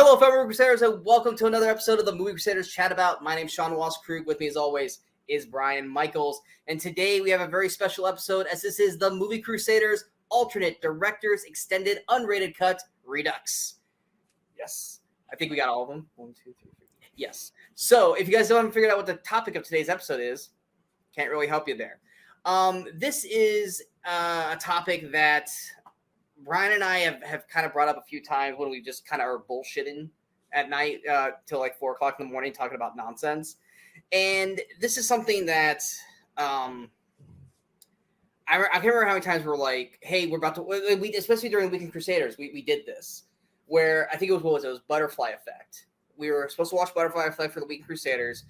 Hello, fellow Movie Crusaders, and welcome to another episode of the Movie Crusaders Chat About. My name's Sean Walsh-Krug. With me, as always, is Brian Michaels. And today we have a very special episode, as this is the Movie Crusaders Alternate Director's Extended Unrated Cut Redux. Yes. I think we got all of them. 1, 2, 3, 4. Yes. So, if you guys haven't figured out what the topic of today's episode is, can't really help you there. This is a topic that Brian and I have kind of brought up a few times when we just kind of are bullshitting at night till like 4 o'clock in the morning talking about nonsense. And this is something that I can't remember how many times we're like, hey, we're about to, especially during Weekend Crusaders, we did this where I think it was Butterfly Effect. We were supposed to watch Butterfly Effect for the Weekend Crusaders.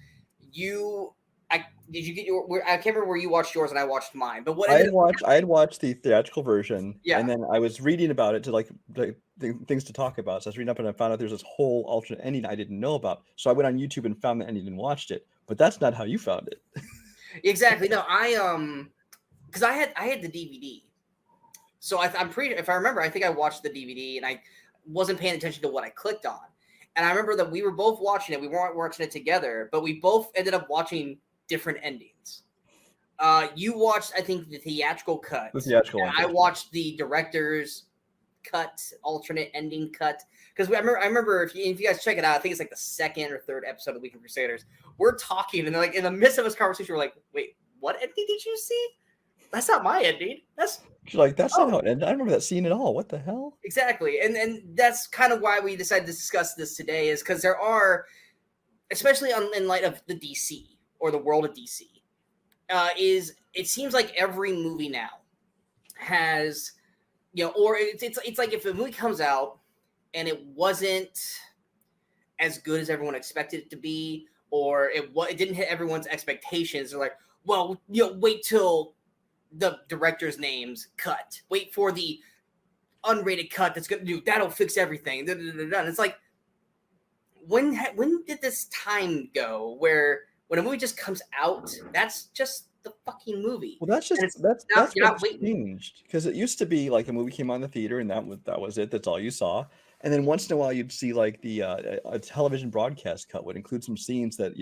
Did you get your? I can't remember where you watched yours and I watched mine. But what I had watched the theatrical version, yeah. And then I was reading about it to like the things to talk about. So I was reading up and I found out there's this whole alternate ending I didn't know about. So I went on YouTube and found the ending and watched it. But that's not how you found it. Exactly. No, because I had the DVD. So I'm pretty. If I remember, I think I watched the DVD and I wasn't paying attention to what I clicked on. And I remember that we were both watching it. We weren't watching it together, but we both ended up watching different endings. You watched, I think, the theatrical cut. The theatrical one. I watched the director's cut, alternate ending cut. Because I remember if you guys check it out, I think it's like the second or third episode of Weekend Crusaders. We're talking, and like in the midst of this conversation, we're like, "Wait, what ending did you see? That's not my ending. That's not how it ended. I remember that scene at all. What the hell?" Exactly, and that's kind of why we decided to discuss this today. Is because there are, especially in light of the DC. Or the world of DC, it seems like every movie now has, or it's like if a movie comes out and it wasn't as good as everyone expected it to be, or it didn't hit everyone's expectations. They're like, well, wait till the director's name's cut. Wait for the unrated cut that's gonna do that'll fix everything. And it's like, when did this time go where when a movie just comes out, that's just the fucking movie. Well, that's what changed, because it used to be like a movie came on the theater and that was it. That's all you saw. And then once in a while you'd see like a television broadcast cut would include some scenes that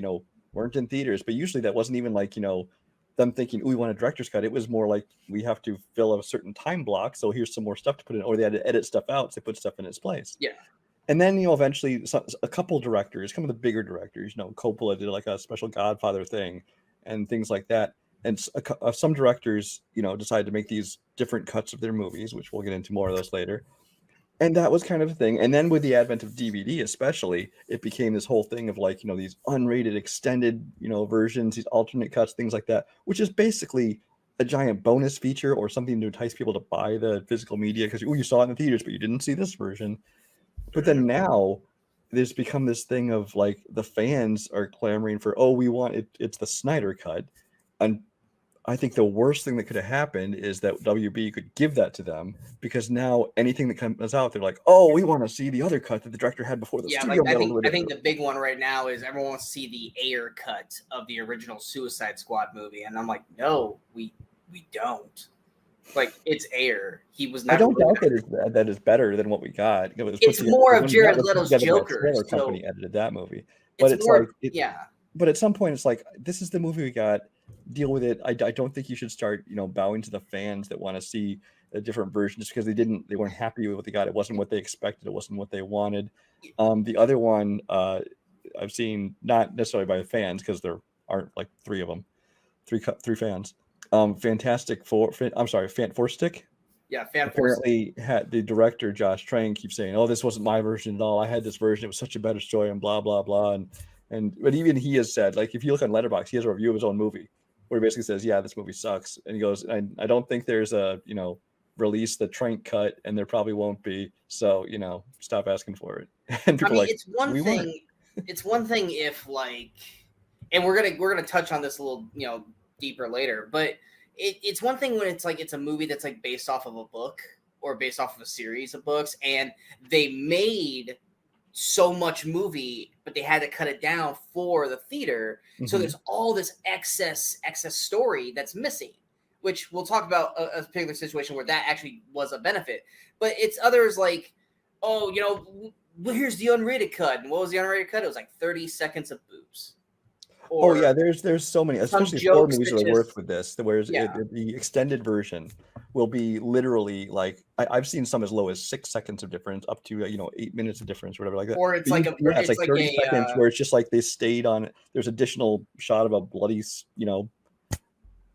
weren't in theaters, but usually that wasn't even like them thinking, we want a director's cut. It was more like we have to fill a certain time block, so here's some more stuff to put in, or they had to edit stuff out, so they put stuff in its place. Yeah. And then, eventually a couple directors, some of the bigger directors, Coppola did like a special Godfather thing and things like that. And some directors, decided to make these different cuts of their movies, which we'll get into more of those later. And that was kind of a thing. And then with the advent of DVD, especially, it became this whole thing of like, these unrated extended, versions, these alternate cuts, things like that, which is basically a giant bonus feature or something to entice people to buy the physical media because you saw it in the theaters, but you didn't see this version. But then now there's become this thing of like the fans are clamoring for, we want it. It's the Snyder cut. And I think the worst thing that could have happened is that WB could give that to them, because now anything that comes out, they're like, we want to see the other cut that the director had before the studio. I think the big one right now is everyone wants to see the Ayer cut of the original Suicide Squad movie. And I'm like, no, we don't. Like, it's Ayer. He was not. I don't doubt that is better than what we got. It's more of Jared Leto's Joker. Company edited that movie, but it's like, But at some point, it's like, this is the movie we got. Deal with it. I don't think you should start, bowing to the fans that want to see a different version just because they weren't happy with what they got. It wasn't what they expected. It wasn't what they wanted. The other one I've seen, not necessarily by fans, because there aren't like three of them, three fans. Fantastic Four. Four Stick. Yeah, Fan apparently had the director Josh Trank keeps saying, this wasn't my version at all. I had this version. It was such a better story and blah blah blah. But even he has said, like, if you look on Letterboxd, he has a review of his own movie where he basically says, this movie sucks. And he goes, I don't think there's a release the Trank cut, and there probably won't be. So stop asking for it. And people it's one thing. It's one thing if like, and we're gonna touch on this a little deeper later, but it's one thing when it's like it's a movie that's like based off of a book or based off of a series of books, and they made so much movie, but they had to cut it down for the theater. Mm-hmm. So there's all this excess story that's missing, which we'll talk about a particular situation where that actually was a benefit. But it's others like, well, here's the unrated cut. And what was the unrated cut? It was like 30 seconds of boobs. Oh Or yeah, there's so many, some especially horror jokes movies that are the worst just, with this. Whereas yeah. the extended version will be literally like I've seen some as low as 6 seconds of difference, up to 8 minutes of difference, whatever like that. Or it's But like it's like 30 seconds where it's just like they stayed on. There's additional shot of a bloody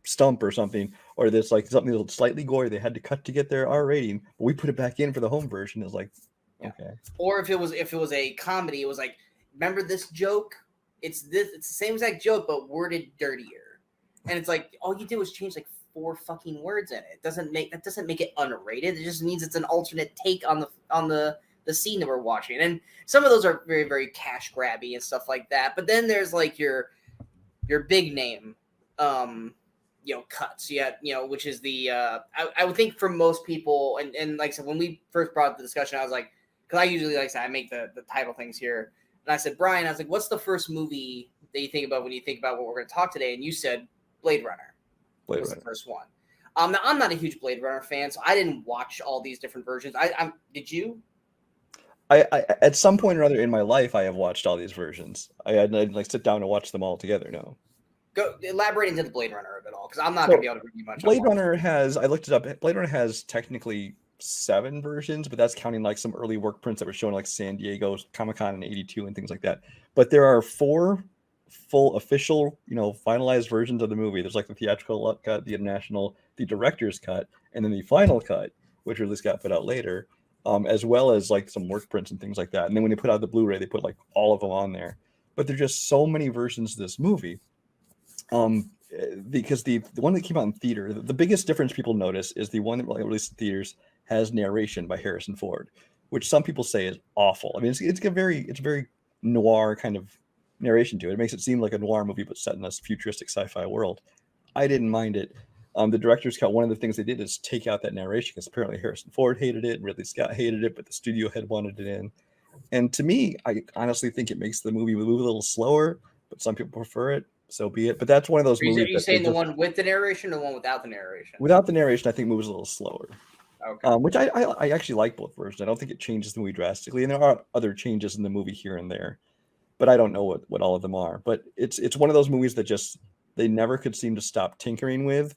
stump or something, or there's like something that's slightly gory they had to cut to get their R rating, but we put it back in for the home version. It's like, yeah. okay. Or if it was a comedy, it was like, remember this joke? It's the same exact joke, but worded dirtier. And it's like, all you did was change like 4 fucking words in it. That doesn't make it unrated. It just means it's an alternate take on the scene that we're watching. And some of those are very, very cash grabby and stuff like that. But then there's like your big name cuts. Which is the I would think for most people, and like I said, when we first brought up the discussion, I was like, because I usually, like I said, I make the title things here. And I said, Brian, I was like, what's the first movie that you think about when you think about what we're going to talk today? And you said Blade Runner was the first one. Now, I'm not a huge Blade Runner fan, so I didn't watch all these different versions. Did you? I at some point or other in my life, I have watched all these versions. I'd like sit down and watch them all together. No. Go elaborate into the Blade Runner a bit all, because I'm not going to be able to read much. Blade Runner has, I looked it up. Blade Runner has technically 7 versions, but that's counting like some early work prints that were shown like San Diego Comic-Con in '82 and things like that. But there are 4 full official, finalized versions of the movie. There's like the theatrical cut, the international, the director's cut, and then the final cut, which at least got put out later, as well as like some work prints and things like that. And then when they put out the Blu-ray, they put like all of them on there. But there's just so many versions of this movie. Because the one that came out in theater, the biggest difference people notice is the one that released in theaters has narration by Harrison Ford, which some people say is awful. I mean, it's a very noir kind of narration to it. It makes it seem like a noir movie, but set in this futuristic sci-fi world. I didn't mind it. The director's cut, one of the things they did is take out that narration, because apparently Harrison Ford hated it, Ridley Scott hated it, but the studio head wanted it in. And to me, I honestly think it makes the movie move a little slower, but some people prefer it. So be it. But that's one of those movies. Are you saying the one with the narration or the one without the narration? Without the narration, I think moves a little slower. Okay. Which I actually like both versions. I don't think it changes the movie drastically, and there are other changes in the movie here and there, but I don't know what all of them are. But it's one of those movies that just they never could seem to stop tinkering with.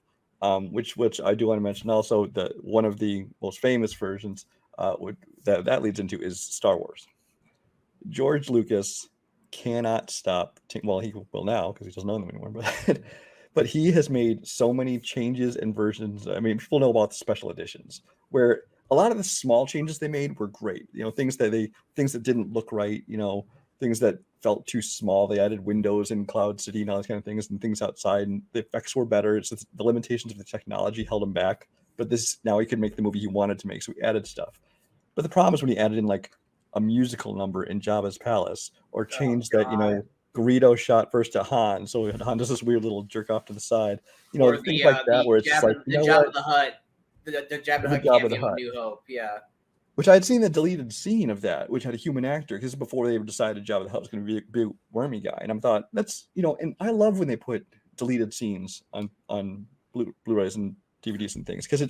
Which I do want to mention also, that one of the most famous versions that leads into is Star Wars. George Lucas cannot stop. Well, he will now because he doesn't own them anymore. But he has made so many changes and versions. I mean, people know about the special editions, where a lot of the small changes they made were great. Things that didn't look right. Things that felt too small. They added windows in Cloud City and all those kind of things, and things outside, and the effects were better. It's the limitations of the technology held him back. But now he could make the movie he wanted to make, so he added stuff. But the problem is when he added in like a musical number in Jabba's palace, or changed that, Greedo shot first at Han, so Han does this weird little jerk off to the side, or things like that, where it's just like, the Jabba the Hutt, the Jabba the Hutt cameo in New Hope, yeah. Which I had seen the deleted scene of that, which had a human actor, because before they ever decided Jabba the Hutt was going to be a big wormy guy, and I thought that's and I love when they put deleted scenes on Blu-rays and DVDs and things, because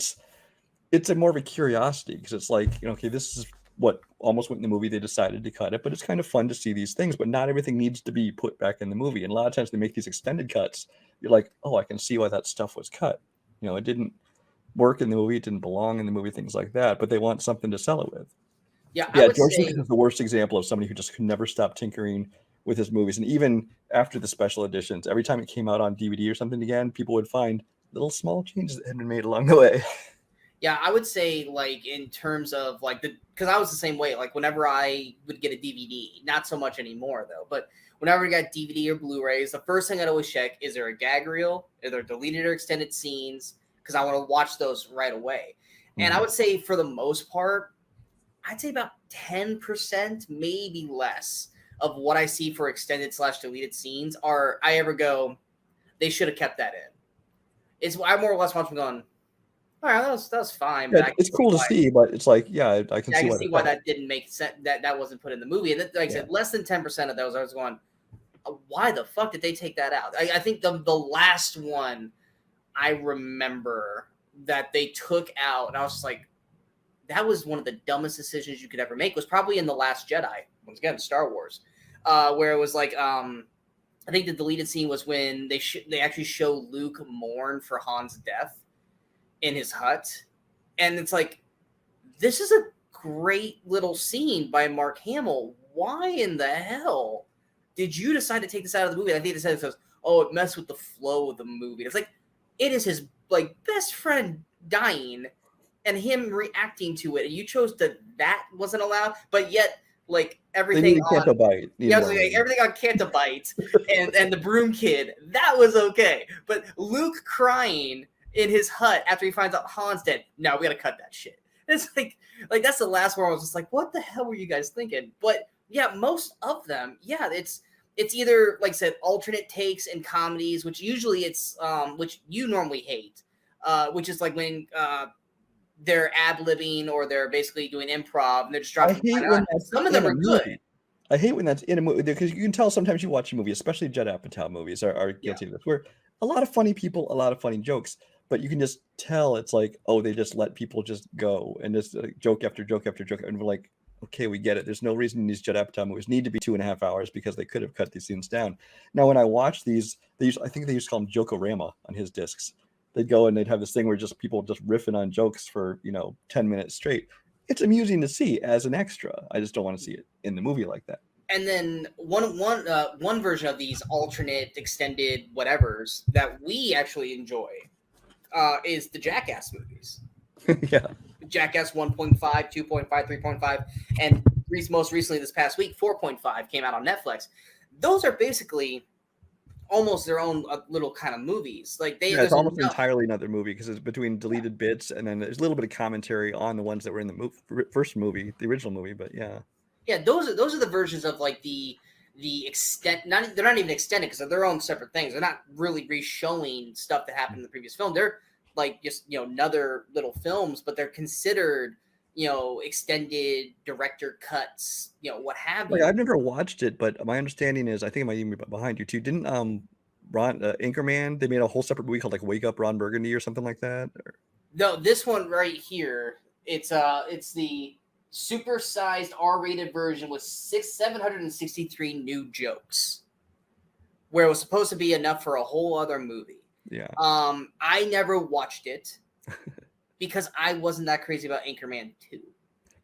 it's more of a curiosity, because it's like, okay, this is what almost went in the movie, they decided to cut it, but it's kind of fun to see these things. But not everything needs to be put back in the movie, and a lot of times they make these extended cuts, you're like, oh, I can see why that stuff was cut. It didn't work in the movie, it didn't belong in the movie, things like that, but they want something to sell it with. Yeah, George Lucas is the worst example of somebody who just could never stop tinkering with his movies. And even after the special editions, every time it came out on DVD or something again, people would find little small changes that had been made along the way. Yeah, I would say, like, in terms of, like, because I was the same way. Like, whenever I would get a DVD, not so much anymore, though, but whenever I got DVD or Blu-rays, the first thing I'd always check, is there a gag reel? Are there deleted or extended scenes? Because I want to watch those right away. And I would say, for the most part, I'd say about 10%, maybe less, of what I see for extended/deleted scenes I ever go, they should have kept that in. I more or less watch them going, all right, that was fine. Yeah, it's cool to see, but it's like, I can see why that didn't make sense. That wasn't put in the movie. And like I said, less than 10% of those, I was going, why the fuck did they take that out? I think the last one I remember that they took out, and I was just like, that was one of the dumbest decisions you could ever make. Was probably in The Last Jedi, once again, Star Wars, where it was like, I think the deleted scene was when they actually show Luke mourn for Han's death in his hut, and it's like, this is a great little scene by Mark Hamill. Why in the hell did you decide to take this out of the movie? I think they said it says, "Oh, it messed with the flow of the movie." It's like, it is his like best friend dying, and him reacting to it, and you chose that wasn't allowed, but yet like everything on Cantabite, yeah, I was like, everything on Cantabite and the Broom Kid, that was okay, but Luke crying in his hut after he finds out Han's dead, no, we gotta cut that shit. It's like that's the last one. I was just like, what the hell were you guys thinking? But yeah, most of them, yeah, it's either, like I said, alternate takes and comedies, which usually it's which you normally hate, which is like when they're ad-libbing or they're basically doing improv and they're just dropping. Some of them are good. I hate when that's in a movie, because you can tell sometimes you watch a movie, especially Judd Apatow movies are guilty of this, where a lot of funny people, a lot of funny jokes, but you can just tell it's like, oh, they just let people just go and just joke after joke after joke, and we're like, okay, we get it. There's no reason these Judd Apatow movies need to be 2.5 hours, because they could have cut these scenes down. Now, when I watch these, I think they used to call them Jokorama on his discs. They'd go and they'd have this thing where just people just riffing on jokes for 10 minutes straight. It's amusing to see as an extra. I just don't want to see it in the movie like that. And then one version of these alternate extended whatevers that we actually enjoy is the Jackass movies. Yeah. Jackass 1.5, 2.5, 3.5, and most recently this past week, 4.5 came out on Netflix. Those are basically almost their own little kind of movies. Like it's almost entirely another movie, because it's between deleted bits, and then there's a little bit of commentary on the ones that were in the first movie, the original movie. But yeah, those are the versions of like the extent. They're not even extended because they're their own separate things. They're not really re-showing stuff that happened in the previous film. They're like just another little films, but they're considered extended director cuts, what have you. Like, I've never watched it, but my understanding is, I think it might even be behind you too. Didn't Ron Anchorman, they made a whole separate movie called like Wake Up Ron Burgundy or something like that? No, this one right here, it's the supersized R-rated version with 763 new jokes, where it was supposed to be enough for a whole other movie. Yeah. I never watched it because I wasn't that crazy about Anchorman 2.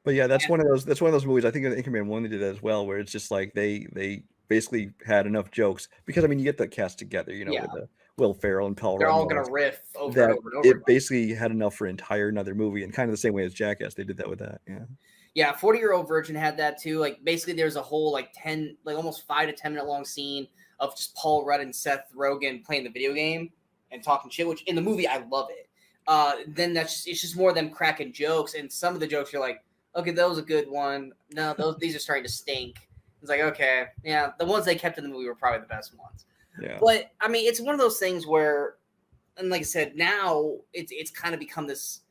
But yeah, that's one of those movies. I think in Anchorman 1 they did that as well, where it's just like they basically had enough jokes, because I mean, you get the cast together, with Will Ferrell and Paul Rudd. They're all gonna riff over and over and over. It basically had enough for another movie, and kind of the same way as Jackass, they did that with that. Yeah. Yeah, 40-Year-Old Virgin had that too. Like, basically there's a whole almost 5 to 10 minute long scene of just Paul Rudd and Seth Rogen playing the video game and talking shit, which in the movie I love it. Then it's just more of them cracking jokes, and some of the jokes you're like, okay, that was a good one. No, these are starting to stink. It's like, okay, yeah, the ones they kept in the movie were probably the best ones. Yeah. But I mean, it's one of those things where, and like I said, now it's kind of become this,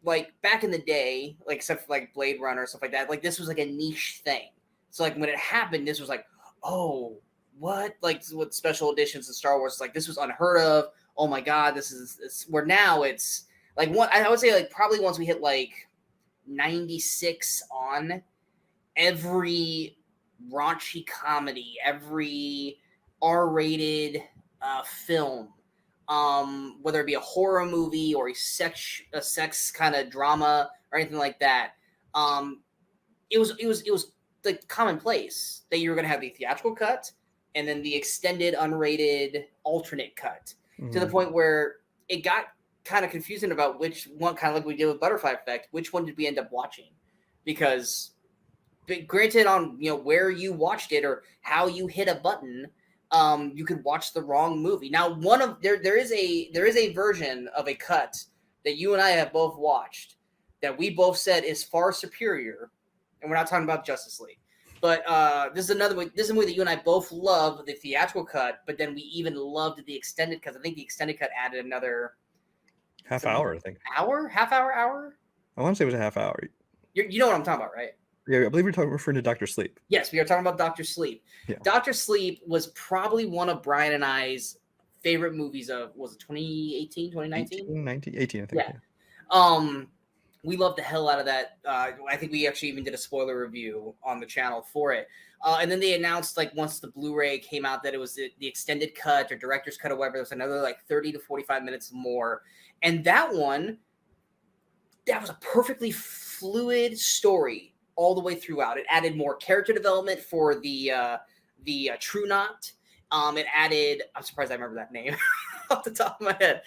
like back in the day, like except for like Blade Runner or stuff like that, like this was like a niche thing. So like when it happened, this was like, oh, what? Like with special editions of Star Wars, like this was unheard of. Oh my God, this is where now it's like I would say like probably once we hit like 96 on, every raunchy comedy, every R-rated film, whether it be a horror movie or a sex kind of drama or anything like that, it was like commonplace that you were going to have the theatrical cut and then the extended unrated alternate cut, to the point where it got kind of confusing about which one, kind of like we did with Butterfly Effect, which one did we end up watching? Because granted, on where you watched it or how you hit a button, you could watch the wrong movie. Now, there is a version of a cut that you and I have both watched that we both said is far superior, and we're not talking about Justice League. But this is another way. This is a movie that you and I both love, the theatrical cut, but then we even loved the extended cut. I think the extended cut added another half hour. I think half hour. I want to say it was a half hour. You know what I'm talking about, right? Yeah, I believe we're referring to Dr. Sleep. Yes, we are talking about Dr. Sleep. Yeah. Dr. Sleep was probably one of Brian and I's favorite movies of, was it 2018, 2019? 18, I think. Yeah. we loved the hell out of that. I think we actually even did a spoiler review on the channel for it. And then they announced, like, once the Blu-ray came out, that it was the extended cut or director's cut or whatever. There was another like 30 to 45 minutes more. And that one, that was a perfectly fluid story all the way throughout. It added more character development for the True Knot. It added, I'm surprised I remember that name off the top of my head.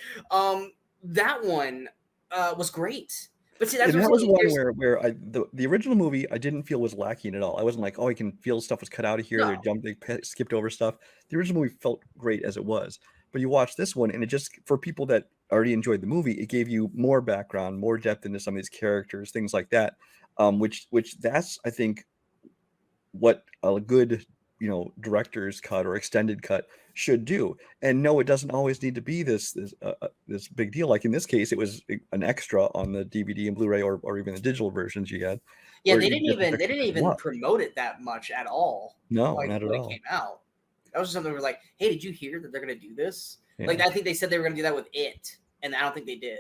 That one was great. But see, that's And what that I'm was saying. one where the original movie I didn't feel was lacking at all. I wasn't like, oh, I can feel stuff was cut out of here. No. They skipped over stuff. The original movie felt great as it was. But you watch this one, and it just, for people that already enjoyed the movie, it gave you more background, more depth into some of these characters, things like that. Which that's, I think, what a good, director's cut or extended cut should do. And no, it doesn't always need to be this big deal. Like in this case, it was an extra on the DVD and Blu-ray or even the digital versions you had. Yeah, Or they you didn't get the even extra what? promote it that much at all. No, Like not at when it all. came out, that was just something where like, hey, did you hear that they're gonna do this? Yeah. Like I think they said they were gonna do that with it, and I don't think they did.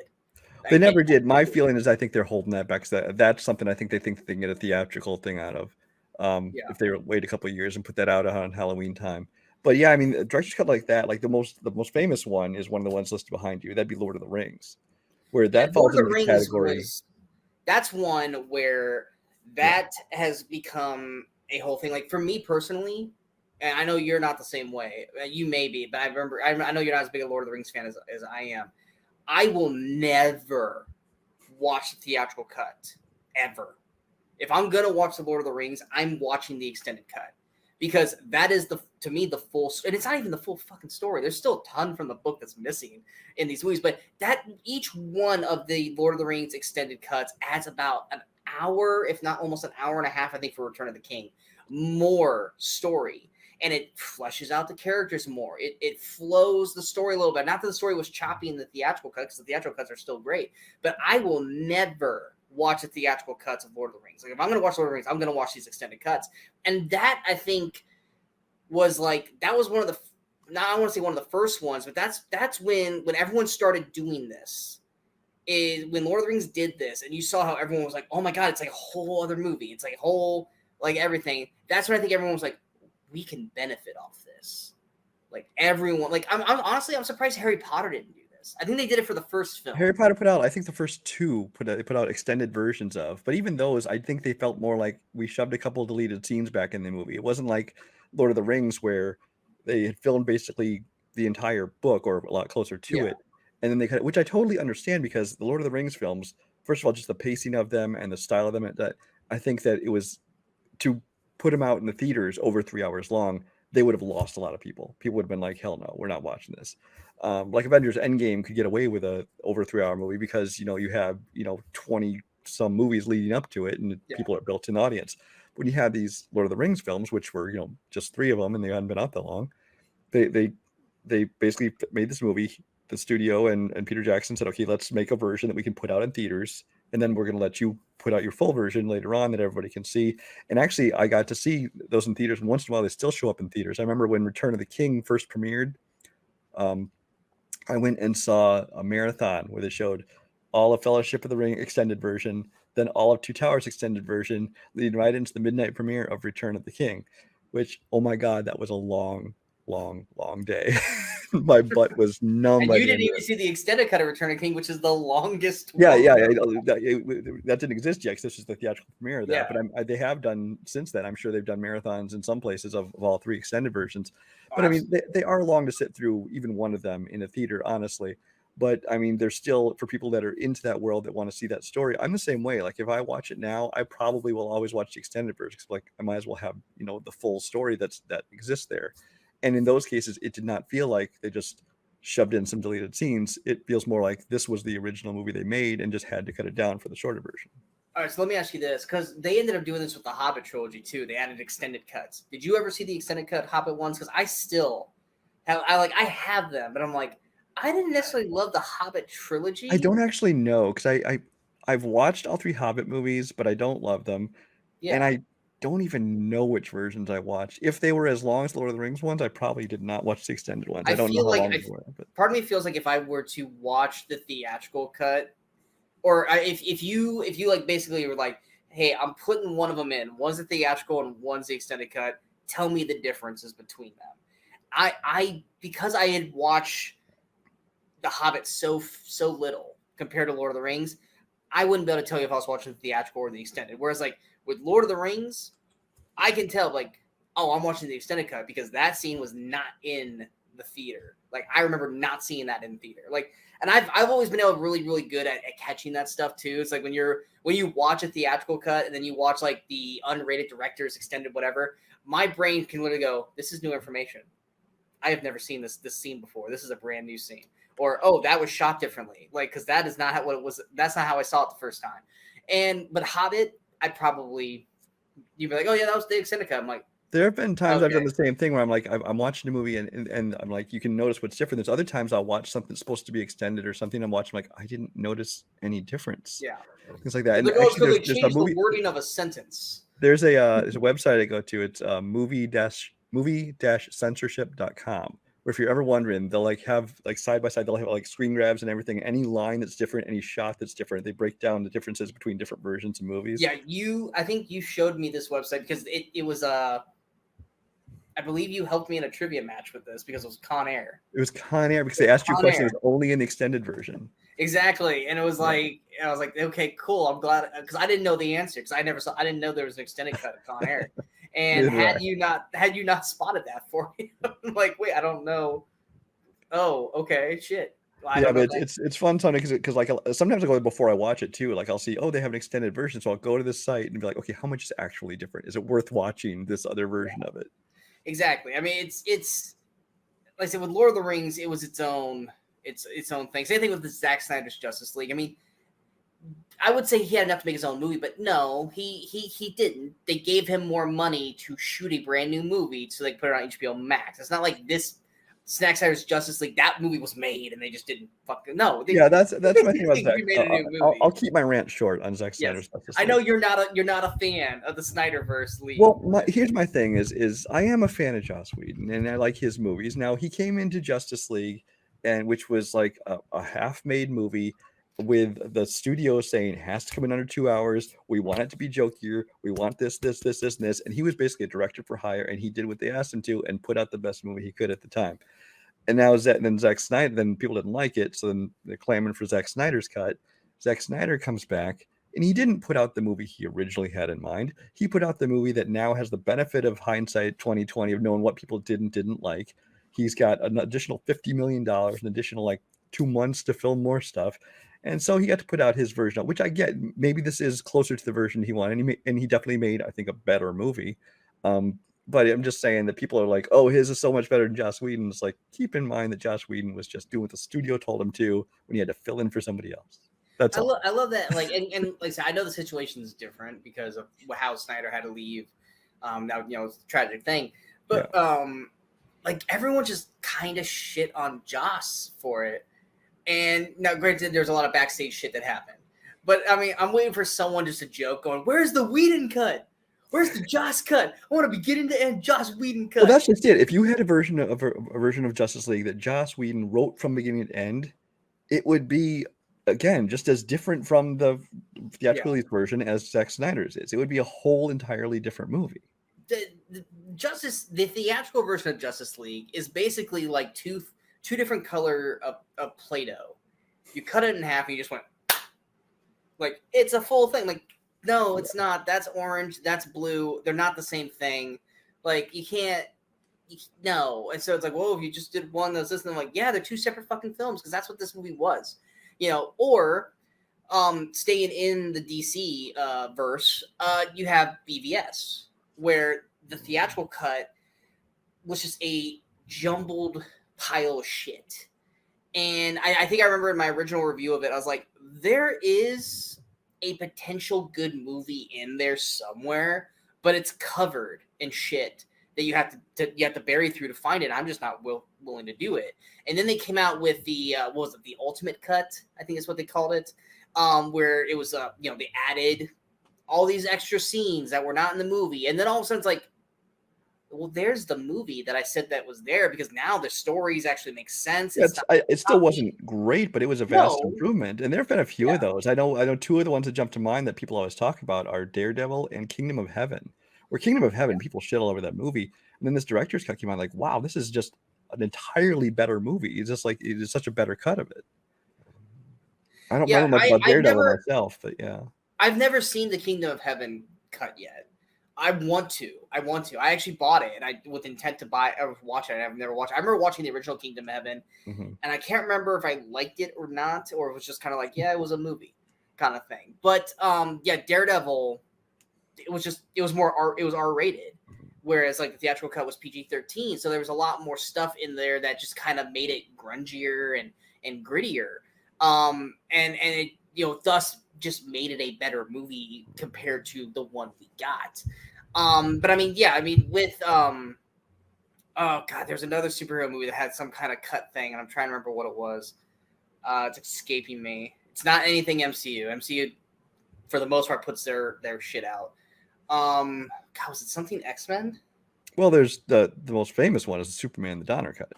They never did. My feeling is I think they're holding that back, because that's something I think they can get a theatrical thing out of. If they wait a couple of years and put that out on Halloween time. But yeah, I mean, a director's cut like that, like the most famous one is one of the ones listed behind you. That'd be Lord of the Rings, where that falls Lord of into the the Rings category. That's one where that has become a whole thing. Like for me personally, and I know you're not the same way. You may be, but I know you're not as big a Lord of the Rings fan as I am. I will never watch the theatrical cut ever. If I'm gonna watch the Lord of the Rings, I'm watching the extended cut, because that is to me the full, and it's not even the full fucking story. There's still a ton from the book that's missing in these movies, but that each one of the Lord of the Rings extended cuts adds about an hour, if not almost an hour and a half, I think, for Return of the King, more story. And it fleshes out the characters more. It flows the story a little bit. Not that the story was choppy in the theatrical cut, because the theatrical cuts are still great, but I will never watch the theatrical cuts of Lord of the Rings. Like if I'm going to watch Lord of the Rings, I'm going to watch these extended cuts. And that, I think, was like, that was one of the, not I want to say one of the first ones, but that's when everyone started doing this. Is when Lord of the Rings did this, and you saw how everyone was like, oh my God, it's like a whole other movie. It's like a whole, like everything. That's when I think everyone was like, we can benefit off this. Like everyone, like I'm honestly, I'm surprised Harry Potter didn't do this. I think they did it for the first film. Harry Potter put out, I think the first two they put out extended versions of, but even those, I think they felt more like we shoved a couple of deleted scenes back in the movie. It wasn't like Lord of the Rings, where they had filmed basically the entire book or a lot closer to it, and then they cut it, which I totally understand, because the Lord of the Rings films, first of all, just the pacing of them and the style of them, that I think that it was, to put them out in the theaters over 3 hours long, they would have lost a lot of people. People would have been like, hell no, we're not watching this. Like Avengers Endgame could get away with a over 3 hour movie, because you have 20 some movies leading up to it, and people are built in audience. When you have these Lord of the Rings films, which were just 3 of them, and they hadn't been out that long, they basically made this movie. The studio and Peter Jackson said, okay, let's make a version that we can put out in theaters, and then we're going to let you put out your full version later on that everybody can see. And actually, I got to see those in theaters, and once in a while they still show up in theaters. I remember when Return of the King first premiered, I went and saw a marathon where they showed all of Fellowship of the Ring extended version, then all of Two Towers extended version, leading right into the midnight premiere of Return of the King, which, oh my God, that was a long day. My butt was numb. And you didn't even see the extended cut of Return of the King, which is the longest one. That didn't exist yet, because this is the theatrical premiere of that. But they have done since then. I'm sure they've done marathons in some places of all 3 extended versions. But I mean, they are long to sit through even one of them in a theater, honestly. But I mean, they're still, for people that are into that world, that want to see that story. I'm the same way. Like if I watch it now, I probably will always watch the extended version, because like I might as well have the full story that exists there. And in those cases, it did not feel like they just shoved in some deleted scenes. It feels more like this was the original movie they made and just had to cut it down for the shorter version. All right, so let me ask you this, because they ended up doing this with the Hobbit trilogy too. They added extended cuts. Did you ever see the extended cut Hobbit ones? Because I still have, I have them, but I'm like, I didn't necessarily love the Hobbit trilogy. I don't actually know, because I've watched all 3 Hobbit movies, but I don't love them. And I don't even know which versions I watched. If they were as long as the Lord of the Rings ones, I probably did not watch the extended ones. I don't know how long they were. But part of me feels like if I were to watch the theatrical cut or if you like basically were like, hey, I'm putting one of them in. One's the theatrical and one's the extended cut. Tell me the differences between them. I because I had watched The Hobbit so little compared to Lord of the Rings, I wouldn't be able to tell you if I was watching the theatrical or the extended. Whereas like with Lord of the Rings, I can tell like, oh, I'm watching the extended cut because that scene was not in the theater. Like I remember not seeing that in theater. Like, and I've always been able to really good at catching that stuff too. It's like when you watch a theatrical cut and then you watch like the unrated director's extended whatever, my brain can literally go, this is new information. I have never seen this scene before. This is a brand new scene. Or, oh, that was shot differently. Like, because that is not how what it was. That's not how I saw it the first time. But Hobbit, you'd be like, oh yeah, that was the extended cut. I'm like, there have been times okay. I've done the same thing where I'm like, I'm watching a movie and I'm like, you can notice what's different. There's other times I'll watch something that's supposed to be extended or something I'm watching, like, I didn't notice any difference. Yeah. Things like that. And Because actually, they there's changed a movie, the wording of a sentence. there's a website I go to. It's movie-censorship.com. Where if you're ever wondering, they'll like have like side by side, they'll have like screen grabs and everything. Any line that's different, any shot that's different, they break down the differences between different versions of movies. Yeah, I think you showed me this website because it was I believe you helped me in a trivia match with this because it was Con Air. It was Con Air because they asked you a question that was only in the extended version. Exactly, and it was like, I was like, okay, cool. I'm glad because I didn't know the answer because I didn't know there was an extended cut of Con Air. And had you not spotted that for me, I'm like, wait, I don't know. Oh, okay, shit. Yeah, but it's fun sometimes because like sometimes I go before I watch it too. Like I'll see, oh, they have an extended version, so I'll go to this site and be like, okay, how much is actually different? Is it worth watching this other version of it? Exactly. I mean, it's like I said with Lord of the Rings, it was its own thing. Same thing with the Zack Snyder's Justice League. I mean, I would say he had enough to make his own movie, but no, he didn't. They gave him more money to shoot a brand new movie so they could put it on HBO Max. It's not like this Zack Snyder's Justice League. That movie was made and they just didn't fucking no. That's my thing about Zack. Made a new movie. I'll keep my rant short on Zack Snyder's Justice League. I know you're not a fan of the Snyderverse League. Well, here's my thing is I am a fan of Joss Whedon and I like his movies. Now he came into Justice League and which was like a half-made movie with the studio saying it has to come in under 2 hours. We want it to be jokier. We want this, and this. And he was basically a director for hire, and he did what they asked him to and put out the best movie he could at the time. And now then Zack Snyder, then people didn't like it, so then they're clamoring for Zack Snyder's cut. Zack Snyder comes back, and he didn't put out the movie he originally had in mind. He put out the movie that now has the benefit of hindsight 2020 of knowing what people did and didn't like. He's got an additional $50 million, an additional like 2 months to film more stuff. And so he got to put out his version, which I get. Maybe this is closer to the version he wanted, and he definitely made, I think, a better movie. But I'm just saying that people are like, oh, his is so much better than Joss Whedon. It's like, keep in mind that Joss Whedon was just doing what the studio told him to when he had to fill in for somebody else. That's all. I love that. Like, and like I said, I know the situation is different because of how Snyder had to leave. That it's a tragic thing. But like everyone just kind of shit on Joss for it. And now, granted, there's a lot of backstage shit that happened. But I mean, I'm waiting for someone just to joke, going, "Where's the Whedon cut? Where's the Joss cut? I want to be getting to end Joss Whedon cut." Well, that's just it. If you had a version of Justice League that Joss Whedon wrote from beginning to end, it would be again just as different from the theatrical release version as Zack Snyder's is. It would be a whole entirely different movie. The theatrical version of Justice League is basically like two different color of Play-Doh. You cut it in half and you just went like it's a full thing. Like, no, it's not. That's orange, that's blue. They're not the same thing. Like no. And so it's like, whoa, if you just did one that's this, and I'm like, yeah, they're two separate fucking films because that's what this movie was. Or staying in the DC verse, you have BVS, where the theatrical cut was just a jumbled pile of shit. And I think I remember in my original review of it, I was like, there is a potential good movie in there somewhere, but it's covered in shit that you have to bury through to find it. I'm just not willing to do it. And then they came out with the what was it, the ultimate cut, I think is what they called it, where it was they added all these extra scenes that were not in the movie, and then all of a sudden it's like, well, there's the movie that I said that was there, because now the stories actually make sense. Yeah, It's not it still wasn't great, but it was a vast no, improvement. And there have been a few yeah, of those. I know two of the ones that jump to mind that people always talk about are Daredevil and Kingdom of Heaven. Where Kingdom of Heaven, people shit all over that movie, and then this director's cut came out like, wow, this is just an entirely better movie. It's just like it is such a better cut of it. I don't yeah. remember much about I've Daredevil never myself, but yeah. I've never seen the Kingdom of Heaven cut yet. I want to. I actually bought it, and I with intent to buy or watch it. I've never watched it. I remember watching the original Kingdom of Heaven, and I can't remember if I liked it or not, or it was just kind of like, yeah, it was a movie kind of thing. But yeah, Daredevil, it was more R, it was R-rated, whereas like the theatrical cut was PG-13. So there was a lot more stuff in there that just kind of made it grungier and grittier. And it, thus just made it a better movie compared to the one we got. But I mean, yeah, I mean with oh god, there's another superhero movie that had some kind of cut thing, and I'm trying to remember what it was. It's escaping me. It's not anything MCU. MCU for the most part puts their shit out. God, was it something X-Men? Well, there's the most famous one is Superman the Donner cut.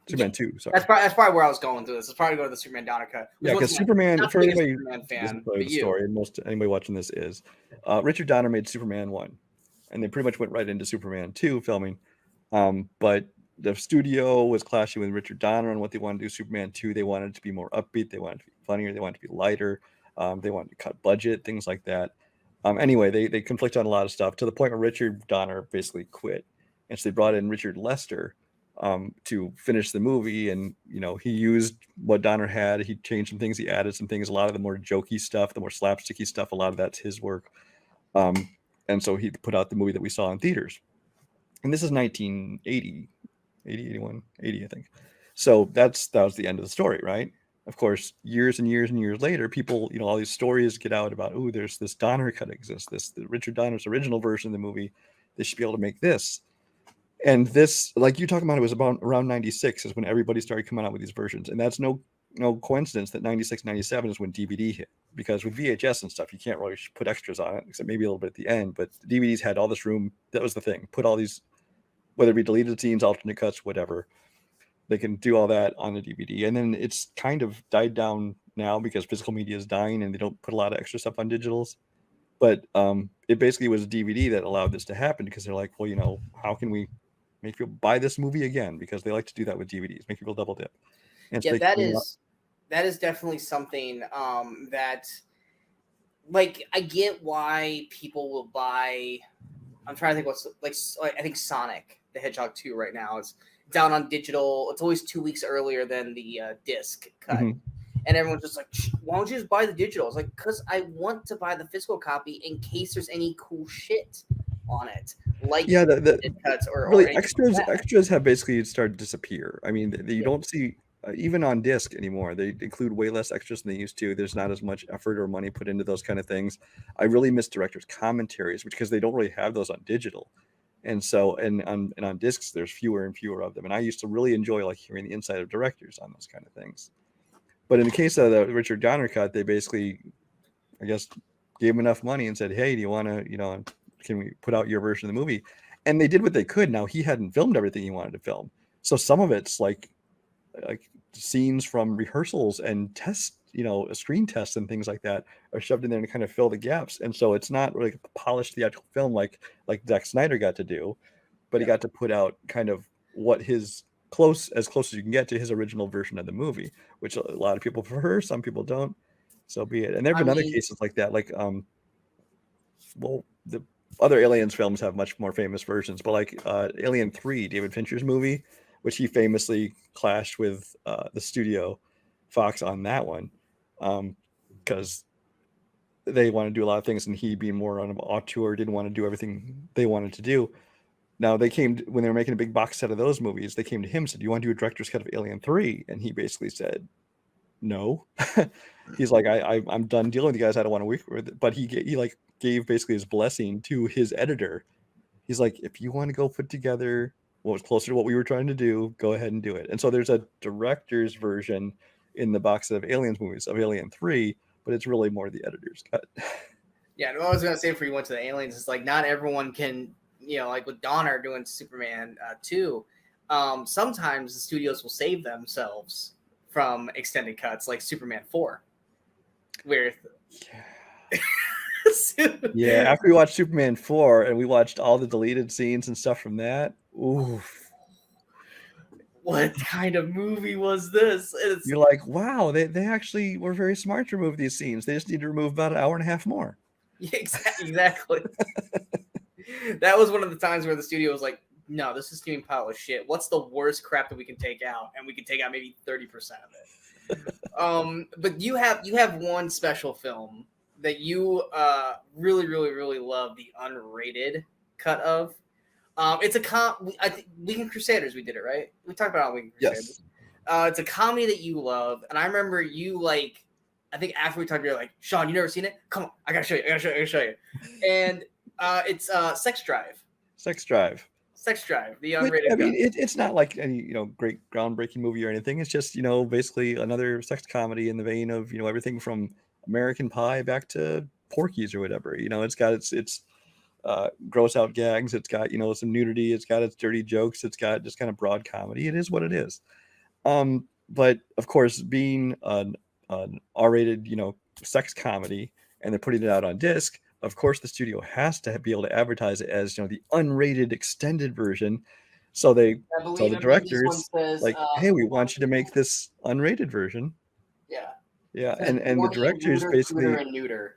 Superman 2, sorry. That's probably where I was going through this. It's probably going to the Superman Donner cut. Yeah, because Superman, for anybody Superman fan, doesn't know the story, and most anybody watching this is, Richard Donner made Superman 1, and they pretty much went right into Superman 2 filming. But the studio was clashing with Richard Donner on what they wanted to do. Superman 2, they wanted it to be more upbeat, they wanted it to be funnier, they wanted it to be lighter, they wanted to cut budget, things like that. Anyway, they conflict on a lot of stuff to the point where Richard Donner basically quit. And so they brought in Richard Lester to finish the movie. And, he used what Donner had. He changed some things. He added some things. A lot of the more jokey stuff, the more slapsticky stuff, a lot of that's his work. And so he put out the movie that we saw in theaters. And this is 1980, 81, 80, I think. So that was the end of the story, right? Of course, years and years and years later, people, all these stories get out about, oh, there's this Donner cut exists, the Richard Donner's original version of the movie. They should be able to make this. And this, like you talking about, it was about around 96 is when everybody started coming out with these versions. And that's no coincidence that 96, 97 is when DVD hit. Because with VHS and stuff, you can't really put extras on it, except maybe a little bit at the end. But DVDs had all this room. That was the thing. Put all these, whether it be deleted scenes, alternate cuts, whatever. They can do all that on the DVD. And then it's kind of died down now because physical media is dying and they don't put a lot of extra stuff on digitals. But it basically was a DVD that allowed this to happen because they're like, well, how can we make people buy this movie again? Because they like to do that with DVDs, make people double dip. And so that is definitely something that, like, I get why people will buy. I'm trying to think what's like I think Sonic the Hedgehog 2 right now is down on digital. It's always 2 weeks earlier than the disc cut. Mm-hmm. And everyone's just like, why don't you just buy the digital? It's like, because I want to buy the physical copy in case there's any cool shit on it. Like, yeah, the cuts or really extras have basically started to disappear. I mean, you don't see, even on disc anymore, they include way less extras than they used to. There's not as much effort or money put into those kind of things. I really miss directors' commentaries, because they don't really have those on digital. And so, and on discs, there's fewer and fewer of them. And I used to really enjoy like hearing the inside of directors on those kind of things. But in the case of the Richard Donner cut, they basically, I guess, gave him enough money and said, hey, do you want to, can we put out your version of the movie? And they did what they could. Now, he hadn't filmed everything he wanted to film. So some of it's like scenes from rehearsals and tests, screen tests and things like that are shoved in there to kind of fill the gaps. And so it's not really a polished theatrical film like Zack Snyder got to do, but he got to put out kind of what his as close as you can get to his original version of the movie, which a lot of people prefer, some people don't. So be it. And there have been other cases like that, like the other Aliens films have much more famous versions, but like Alien 3, David Fincher's movie, which he famously clashed with the studio Fox on that one, because they want to do a lot of things, and he, being more on an auteur, didn't want to do everything they wanted to do. Now, they came when they were making a big box set of those movies, they came to him and said, do you want to do a director's cut of Alien 3? And he basically said, no. He's like, I'm done dealing with you guys. I don't want to work with it. But he gave basically his blessing to his editor. He's like, if you want to go put together what was closer to what we were trying to do, go ahead and do it. And so there's a director's version in the box set of Aliens movies of Alien 3, but it's really more the editor's cut. Yeah, what I was going to say before you went to the Aliens is like, not everyone can like with Donner doing Superman 2, sometimes the studios will save themselves from extended cuts, like Superman 4, where yeah, after we watched Superman 4 and we watched all the deleted scenes and stuff from that, ooh, what kind of movie was this? you're like, wow, they actually were very smart to remove these scenes. They just need to remove about an hour and a half more. Yeah, exactly. That was one of the times where the studio was like, no, this is a steaming pile of shit. What's the worst crap that we can take out? And we can take out maybe 30% of it. But you have one special film that you really, really, really love, the unrated cut of. It's a I think Weekend Crusaders. We did it, right? We talked about it on Weekend Crusaders. Yes. It's a comedy that you love, and I remember you like. I think after we talked, you're like, Sean, you never seen it? Come on, I gotta show you. And it's Sex Drive. Sex Drive, the unrated. I mean, it's not like any great groundbreaking movie or anything. It's just basically another sex comedy in the vein of everything from American Pie back to Porky's or whatever. It's got its gross out gags. It's got some nudity. It's got its dirty jokes. It's got just kind of broad comedy. It is what it is. But of course, being an R-rated sex comedy, and they're putting it out on disc, of course the studio has to be able to advertise it as the unrated extended version. So they tell the directors, like, hey, we want you to make this unrated version. Yeah. And the directors basically and neuter.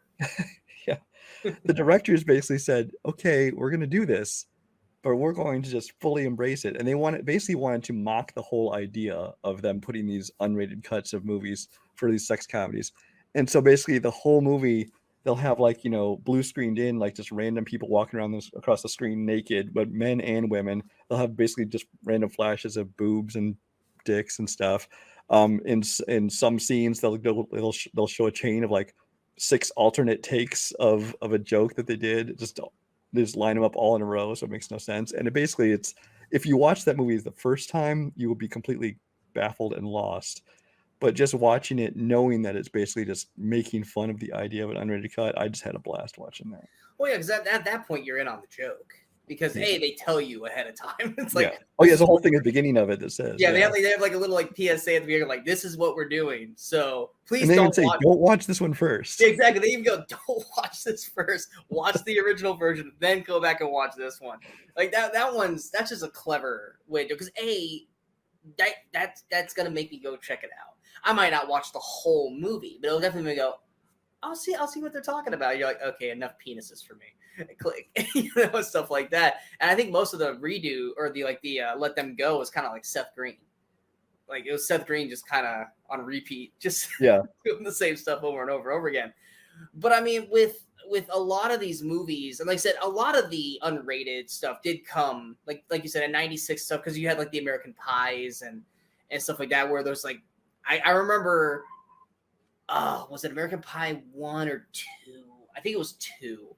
Yeah. The directors basically said, okay, we're going to do this, but we're going to just fully embrace it. And they basically wanted to mock the whole idea of them putting these unrated cuts of movies for these sex comedies. And so basically the whole movie, they'll have blue screened in, like just random people walking around across the screen naked, but men and women. They'll have basically just random flashes of boobs and dicks and stuff. In some scenes, they'll show a chain of like 6 alternate takes of a joke that they did. Just line them up all in a row, so it makes no sense. And it's if you watch that movie the first time, you will be completely baffled and lost. But just watching it, knowing that it's basically just making fun of the idea of an unrated cut, I just had a blast watching that. Well, yeah, because at that point you're in on the joke. Because they tell you ahead of time. It's like, oh yeah, there's a whole thing at the beginning of it that says, they have like a little like PSA at the beginning, like, this is what we're doing. So please don't watch this one first. Yeah, exactly. They even go, don't watch this first. Watch the original version, then go back and watch this one. Like that's just a clever way to, because that's gonna make me go check it out. I might not watch the whole movie, but it'll definitely make me go, I'll see what they're talking about. You're like, okay, enough penises for me. Click, stuff like that. And I think most of the redo or the Let Them Go was kind of like Seth Green. Like it was Seth Green just kind of on repeat, just doing the same stuff over and over again. But I mean, with a lot of these movies, and like I said, a lot of the unrated stuff did come like you said in '96 stuff, because you had like the American Pies and stuff like that, where there's like I remember, was it American Pie 1 or 2? I think it was 2.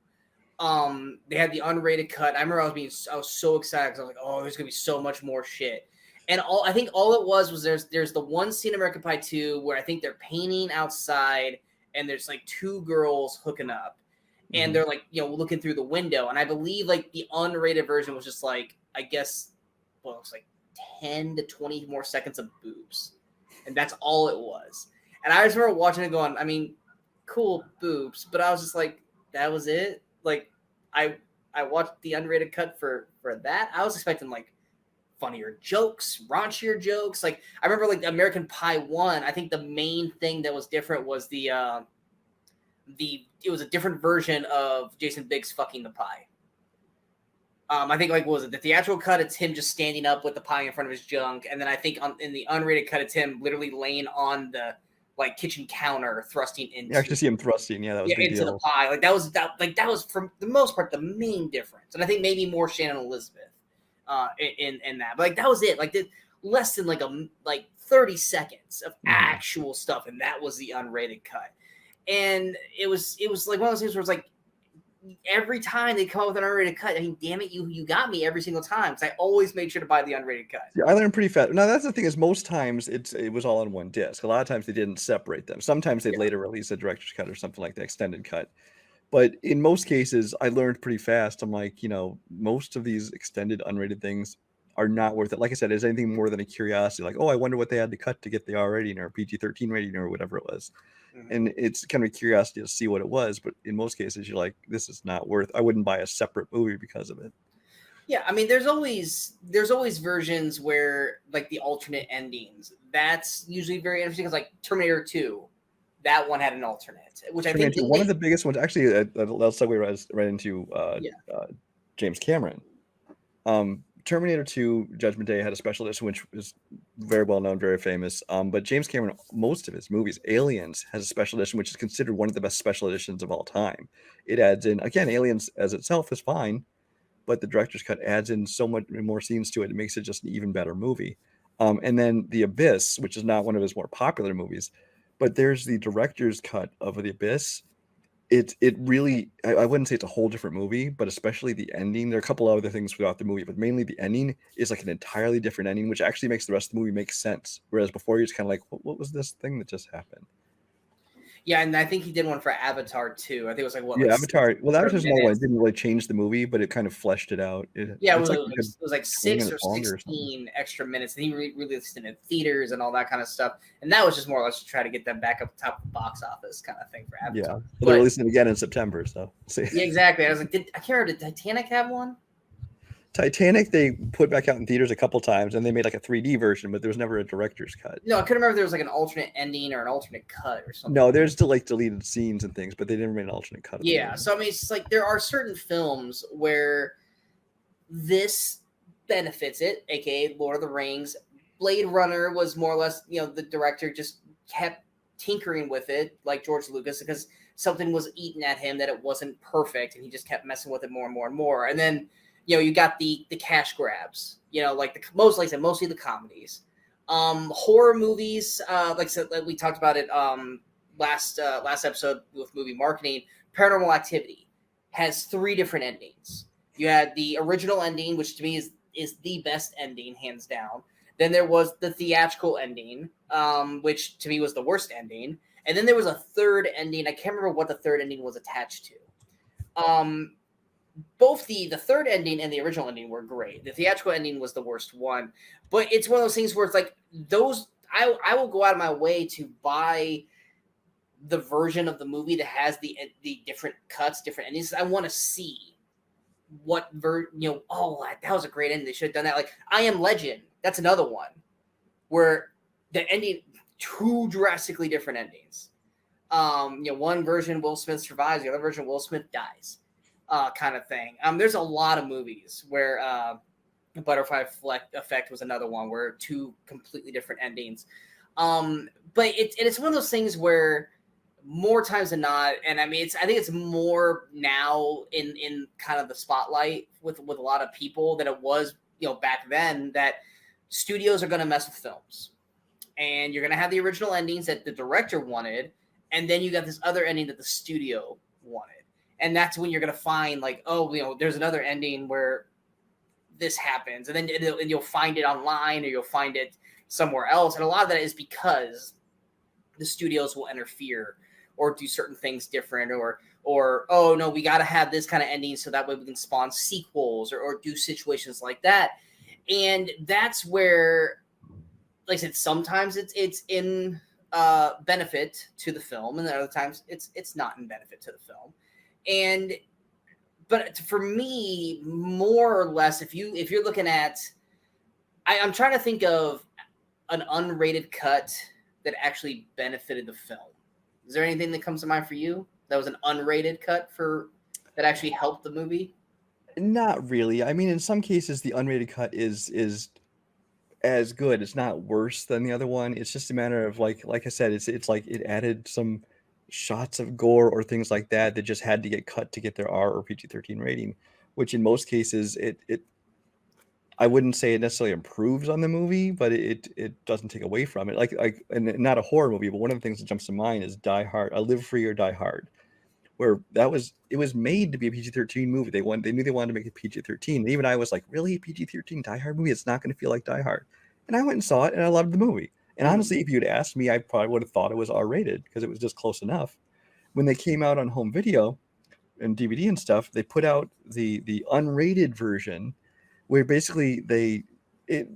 They had the unrated cut. I remember I was so excited because I was like, oh, there's gonna be so much more shit. And I think all it was there's the one scene in American Pie 2 where I think they're painting outside and there's like 2 girls hooking up, and they're like looking through the window. And I believe like the unrated version was just like, I guess, well, it was like 10 to 20 more seconds of boobs, and that's all it was. And I just remember watching it going, I mean, cool boobs, but I was just like, that was it. Like I watched the unrated cut for that. I was expecting like funnier jokes, raunchier jokes. Like I remember like American Pie 1, I think the main thing that was different was it was a different version of Jason Biggs fucking the pie. I think like, what was it? The theatrical cut, it's him just standing up with the pie in front of his junk, and then I think in the unrated cut, it's him literally laying on the like kitchen counter, thrusting into. You actually see him thrusting. Yeah, that was a big into deal. The pie. Like that was for the most part the main difference, and I think maybe more Shannon Elizabeth in that. But like that was it. Like less than like 30 seconds of actual stuff, and that was the unrated cut. And it was like one of those things where it's like every time they come up with an unrated cut, I mean, damn it, you got me every single time, because I always made sure to buy the unrated cut. Yeah, I learned pretty fast. Now that's the thing, is most times it was all on one disc. A lot of times they didn't separate them. Sometimes they'd later release a director's cut or something like the extended cut. But in most cases, I learned pretty fast. I'm like, most of these extended unrated things are not worth it. Like I said, it's anything more than a curiosity. Like, oh, I wonder what they had to cut to get the R rating or PG-13 rating or whatever it was. And it's kind of a curiosity to see what it was. But in most cases, you're like, this is not worth. I wouldn't buy a separate movie because of it. Yeah, I mean, there's always versions where like the alternate endings. That's usually very interesting because like Terminator 2, that one had an alternate, which I think One of the biggest ones. Actually, let's segue right into Yeah. James Cameron. Terminator 2 Judgment Day had a special edition, which is very well known, very famous. But James Cameron, most of his movies, Aliens, has a special edition, which is considered one of the best special editions of all time. It adds in, again, Aliens as itself is fine, but the director's cut adds in so much more scenes to it. It makes it just an even better movie. And then The Abyss, which is not one of his more popular movies, but there's the director's cut of The Abyss. It really, I wouldn't say it's a whole different movie, but especially the ending. There are a couple of other things throughout the movie, but mainly the ending is like an entirely different ending, which actually makes the rest of the movie make sense. Whereas before, you're just kind of like, what was this thing that just happened? Yeah, and I think he did one for Avatar too. I think it was like what? Yeah, like Avatar. Well, that was just more one. It minutes. didn't really change the movie, but it kind of fleshed it out. Yeah, It's like it was like 20 6 or minutes longer or something. 16 extra minutes, and he released it in theaters and all that kind of stuff. And that was just more or less to try to get them back up top of the box office kind of thing for Avatar. Yeah, but they're releasing it again in September. So see. Yeah, exactly. I was like, I can't remember. Did Titanic have one? Titanic, they put back out in theaters a couple times, and they made like a 3D version, but there was never a director's cut. No, I couldn't remember if there was like an alternate ending or an alternate cut or something. No, there's still like deleted scenes and things, but they never made an alternate cut. Yeah, so I mean, it's just like there are certain films where this benefits it, aka Lord of the Rings. Blade Runner was more or less, the director just kept tinkering with it, like George Lucas, because something was eaten at him that it wasn't perfect, and he just kept messing with it more and more and more. And then you got the cash grabs, like mostly the comedies. Horror movies, like I said, like we talked about it last episode with movie marketing. Paranormal Activity has 3 different endings. You had the original ending, which to me is the best ending, hands down. Then there was the theatrical ending, which to me was the worst ending. And then there was a third ending. I can't remember what the third ending was attached to. Both the third ending and the original ending were great. The theatrical ending was the worst one. But it's one of those things where it's like those I will go out of my way to buy the version of the movie that has the different cuts, different endings. I want to see what oh, that was a great ending. They should have done that. Like I Am Legend, that's another one where the ending, 2 drastically different endings. One version Will Smith survives, the other version Will Smith dies. Kind of thing. There's a lot of movies where Butterfly Effect was another one where 2 completely different endings. But it's one of those things where more times than not, and I mean, I think it's more now in kind of the spotlight with a lot of people than it was, back then, that studios are going to mess with films, and you're going to have the original endings that the director wanted, and then you got this other ending that the studio wanted. And that's when you're going to find like, oh, there's another ending where this happens. And then you'll find it online or you'll find it somewhere else. And a lot of that is because the studios will interfere or do certain things different or oh, no, we got to have this kind of ending so that way we can spawn sequels or do situations like that. And that's where, like I said, sometimes it's in benefit to the film, and then other times it's not in benefit to the film. But for me, more or less, if you're looking at, I'm trying to think of an unrated cut that actually benefited the film. Is there anything that comes to mind for you that was an unrated cut that actually helped the movie? Not really. I mean, in some cases, the unrated cut is as good. It's not worse than the other one. It's just a matter of like I said, it's like it added some shots of gore or things like that just had to get cut to get their R or PG-13 rating, which in most cases it I wouldn't say it necessarily improves on the movie, but it doesn't take away from it. Like and not a horror movie, but one of the things that jumps to mind is Die Hard, Live Free or Die Hard, where it was made to be a PG-13 movie. They knew they wanted to make it PG-13. And even I was like, really, PG-13 Die Hard movie? It's not going to feel like Die Hard. And I went and saw it, and I loved the movie. And honestly, if you'd asked me, I probably would have thought it was R-rated because it was just close enough. When they came out on home video, and DVD and stuff, they put out the unrated version, where basically it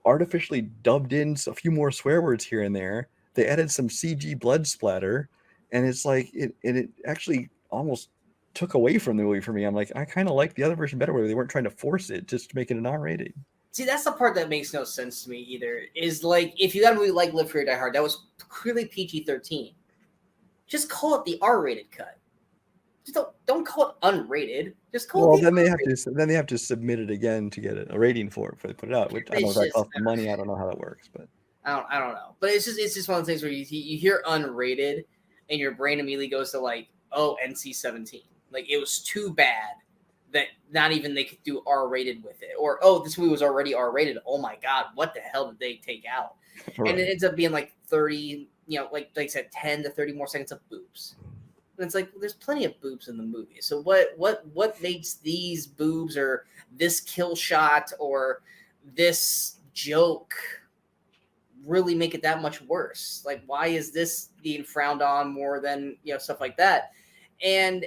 artificially dubbed in a few more swear words here and there. They added some CG blood splatter, and it's like it actually almost took away from the movie for me. I'm like, I kind of like the other version better, where they weren't trying to force it just to make it an R-rated. See, that's the part that makes no sense to me either. Is like, if you got a movie like Live Free or Die Hard that was clearly PG-13, just call it the R-rated cut. Just don't call it unrated. Just call it. Well, then they have to submit it again to get a rating for it before they put it out. Which I don't know if that costs the money. I don't know how that works, but I don't know. But it's just one of the things where you hear unrated, and your brain immediately goes to like, oh, NC-17. Like, it was too bad that not even they could do R-rated with it, or oh, this movie was already R-rated. Oh my god, what the hell did they take out? Right. And it ends up being like 30, like I said, 10 to 30 more seconds of boobs. And it's like, there's plenty of boobs in the movie. So what makes these boobs or this kill shot or this joke really make it that much worse? Like, why is this being frowned on more than stuff like that? And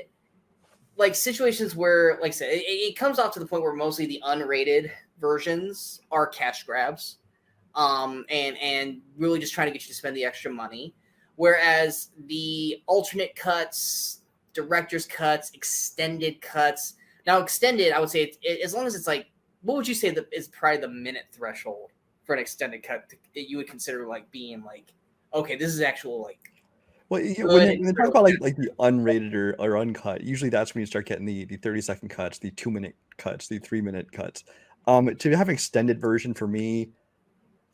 like situations where, like I said, it comes off to the point where mostly the unrated versions are cash grabs, and really just trying to get you to spend the extra money. Whereas the alternate cuts, director's cuts, extended cuts. Now, extended, I would say, as long as it's like, what would you say that is probably the minute threshold for an extended cut that you would consider like being like, okay, this is actual like. Well, when they talk about like the unrated or uncut, usually that's when you start getting the 30-second cuts, the 2-minute cuts, the 3-minute cuts. To have an extended version for me,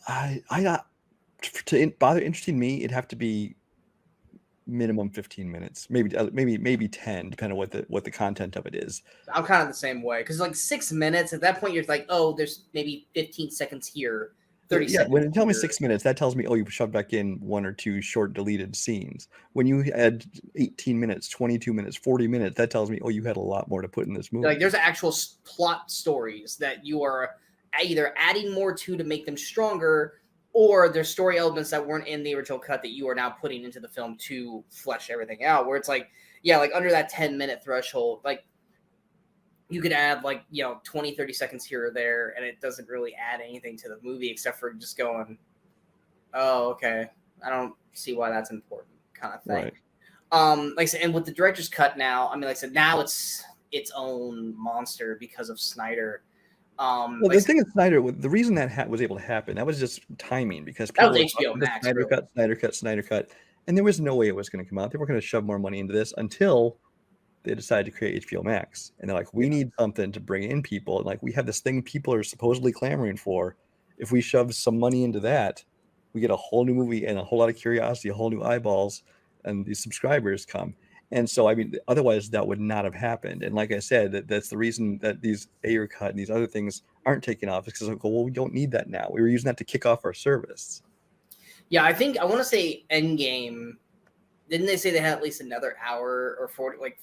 to bother interesting me, it'd have to be minimum 15 minutes, maybe 10, depending on what the content of it is. I'm kind of the same way, because like 6 minutes at that point, you're like, oh, there's maybe 15 seconds here. 30 seconds. When you tell me 6 minutes, that tells me, oh, you shoved back in 1 or 2 short deleted scenes. When you add 18 minutes, 22 minutes, 40 minutes, that tells me, oh, you had a lot more to put in this movie. Like, there's actual plot stories that you are either adding more to make them stronger, or there's story elements that weren't in the original cut that you are now putting into the film to flesh everything out. Where it's like, like under that 10-minute threshold, like, you could add like 20, 30 seconds here or there, and it doesn't really add anything to the movie except for just going, oh, okay, I don't see why that's important, kind of thing. Right. Like I said, and with the director's cut now, I mean, like I said, now it's its own monster because of Snyder. Well, the thing is, Snyder, the reason that was able to happen, that was just timing, because people that was HBO Max, Snyder cut, and there was no way it was going to come out. They were going to shove more money into this until they decided to create HBO Max, and they're like, we need something to bring in people, and like, we have this thing people are supposedly clamoring for. If we shove some money into that, we get a whole new movie and a whole lot of curiosity, a whole new eyeballs, and these subscribers come. And so, I mean, otherwise that would not have happened. And like I said, that's the reason that these Ayer cut and these other things aren't taking off, because like, well, we don't need that now. We were using that to kick off our service. Yeah, I want to say Endgame. Didn't they say they had at least another hour or 40, like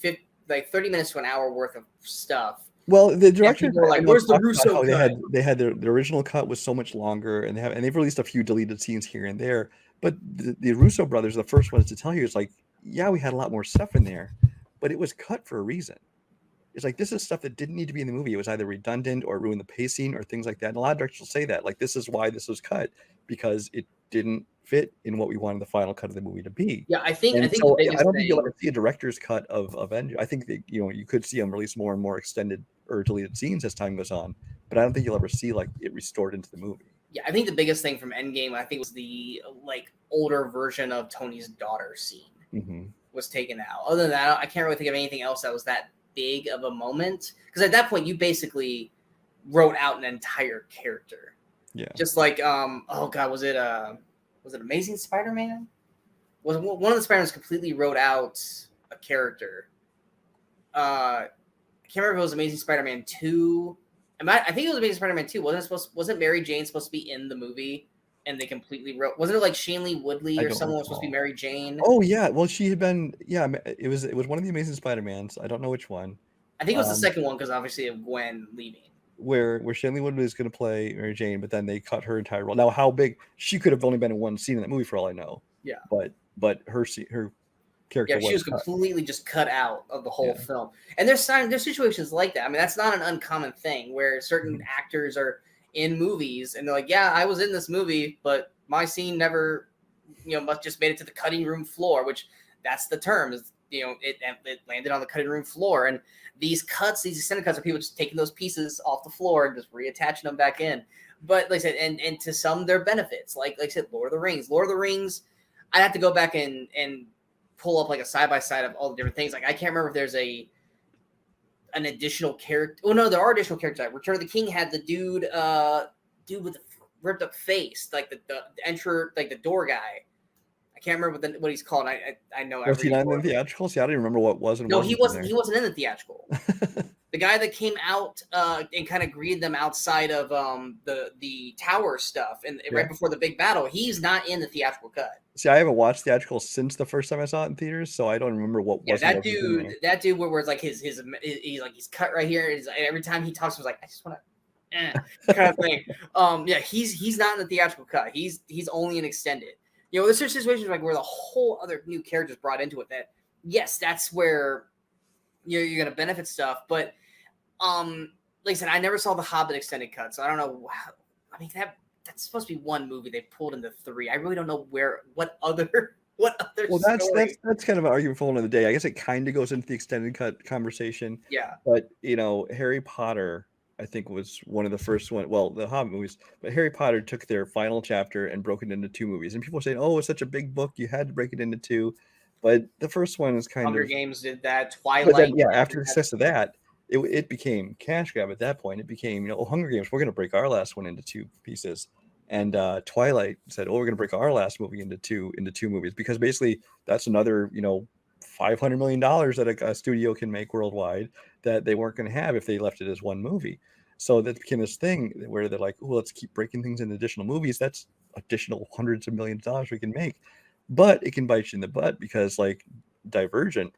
30 minutes to an hour worth of stuff? Well, the directors were like, "Where's the Russo cut?" They had the original cut was so much longer, and they've released a few deleted scenes here and there. But the Russo brothers, the first ones to tell you, it's like, yeah, we had a lot more stuff in there, but it was cut for a reason. It's like, this is stuff that didn't need to be in the movie. It was either redundant or ruined the pacing or things like that. And a lot of directors will say that, like, this is why this was cut, because it didn't fit in what we wanted the final cut of the movie to be. Yeah, I think so I don't think you'll ever see a director's cut of Avengers. I think that you could see them release more and more extended or deleted scenes as time goes on, but I don't think you'll ever see like it restored into the movie. Yeah, I think the biggest thing from Endgame, I think, was the like older version of Tony's daughter scene was taken out. Other than that, I can't really think of anything else that was that big of a moment, because at that point you basically wrote out an entire character. Yeah, just like oh god, was it Amazing Spider-Man? Was one of the Spider-Mans completely wrote out a character? I can't remember if it was Amazing Spider-Man 2. I think it was Amazing Spider-Man 2. Wasn't Mary Jane supposed to be in the movie? And they completely wrote. Wasn't it like Shailene Woodley or someone was supposed to be Mary Jane? Oh yeah, well she had been. Yeah, it was one of the Amazing Spider-Mans. I don't know which one. I think it was the second one, because obviously of Gwen leaving. Where Shailene Woodley is going to play Mary Jane, but then they cut her entire role. Now, how big she could have only been in one scene in that movie for all I know. Yeah. But her character she was cut. completely just cut out of the whole film. And there's situations like that. I mean, that's not an uncommon thing where certain actors are in movies and they're like, yeah, I was in this movie, but my scene never, just made it to the cutting room floor, which that's the term is, it landed on the cutting room floor. And these extended cuts are people just taking those pieces off the floor and just reattaching them back in. But like I said, and to some, there are benefits. Like I said, Lord of the Rings, I'd have to go back and pull up like a side-by-side of all the different things. Like I can't remember if there's an additional character. Oh no, there are additional characters. Return of the King had the dude with the ripped up face, like the the door guy. I can't remember what he's called. I know. Was he not in the theatrical? See, I don't even remember what was and no, wasn't. he wasn't. He wasn't in the theatrical. The guy that came out and kind of greeted them outside of the tower stuff and right before the big battle, he's not in the theatrical cut. See, I haven't watched theatrical since the first time I saw it in theaters, so I don't remember what was. That dude, where it's like he's cut right here. Every time he talks, he's like, I just want to, kind of thing. He's not in the theatrical cut. He's only an extended. There's situations like where the whole other new characters brought into it. That yes, that's where you're gonna benefit stuff, but like I said, I never saw the Hobbit extended cut, so I don't know. I mean, that's supposed to be one movie they pulled into 3. I really don't know what other. Well, that's kind of an argument for another day. I guess it kind of goes into the extended cut conversation. Yeah, but Harry Potter, I think, was one of the first one. Well, the Hobbit movies, but Harry Potter took their final chapter and broke it into 2 movies. And people are saying, "Oh, it's such a big book, you had to break it into 2." But the first one is kind Hunger of Games did that. Twilight. Then, after the success of that, it became cash grab at that point. It became, Hunger Games, we're going to break our last one into 2 pieces. And Twilight said, "Oh, we're going to break our last movie into two movies," because basically that's another, $500 million that a studio can make worldwide that they weren't going to have if they left it as one movie. So that became this thing where they're like, "Oh, let's keep breaking things into additional movies. That's additional hundreds of millions of dollars we can make." But it can bite you in the butt because, like, Divergent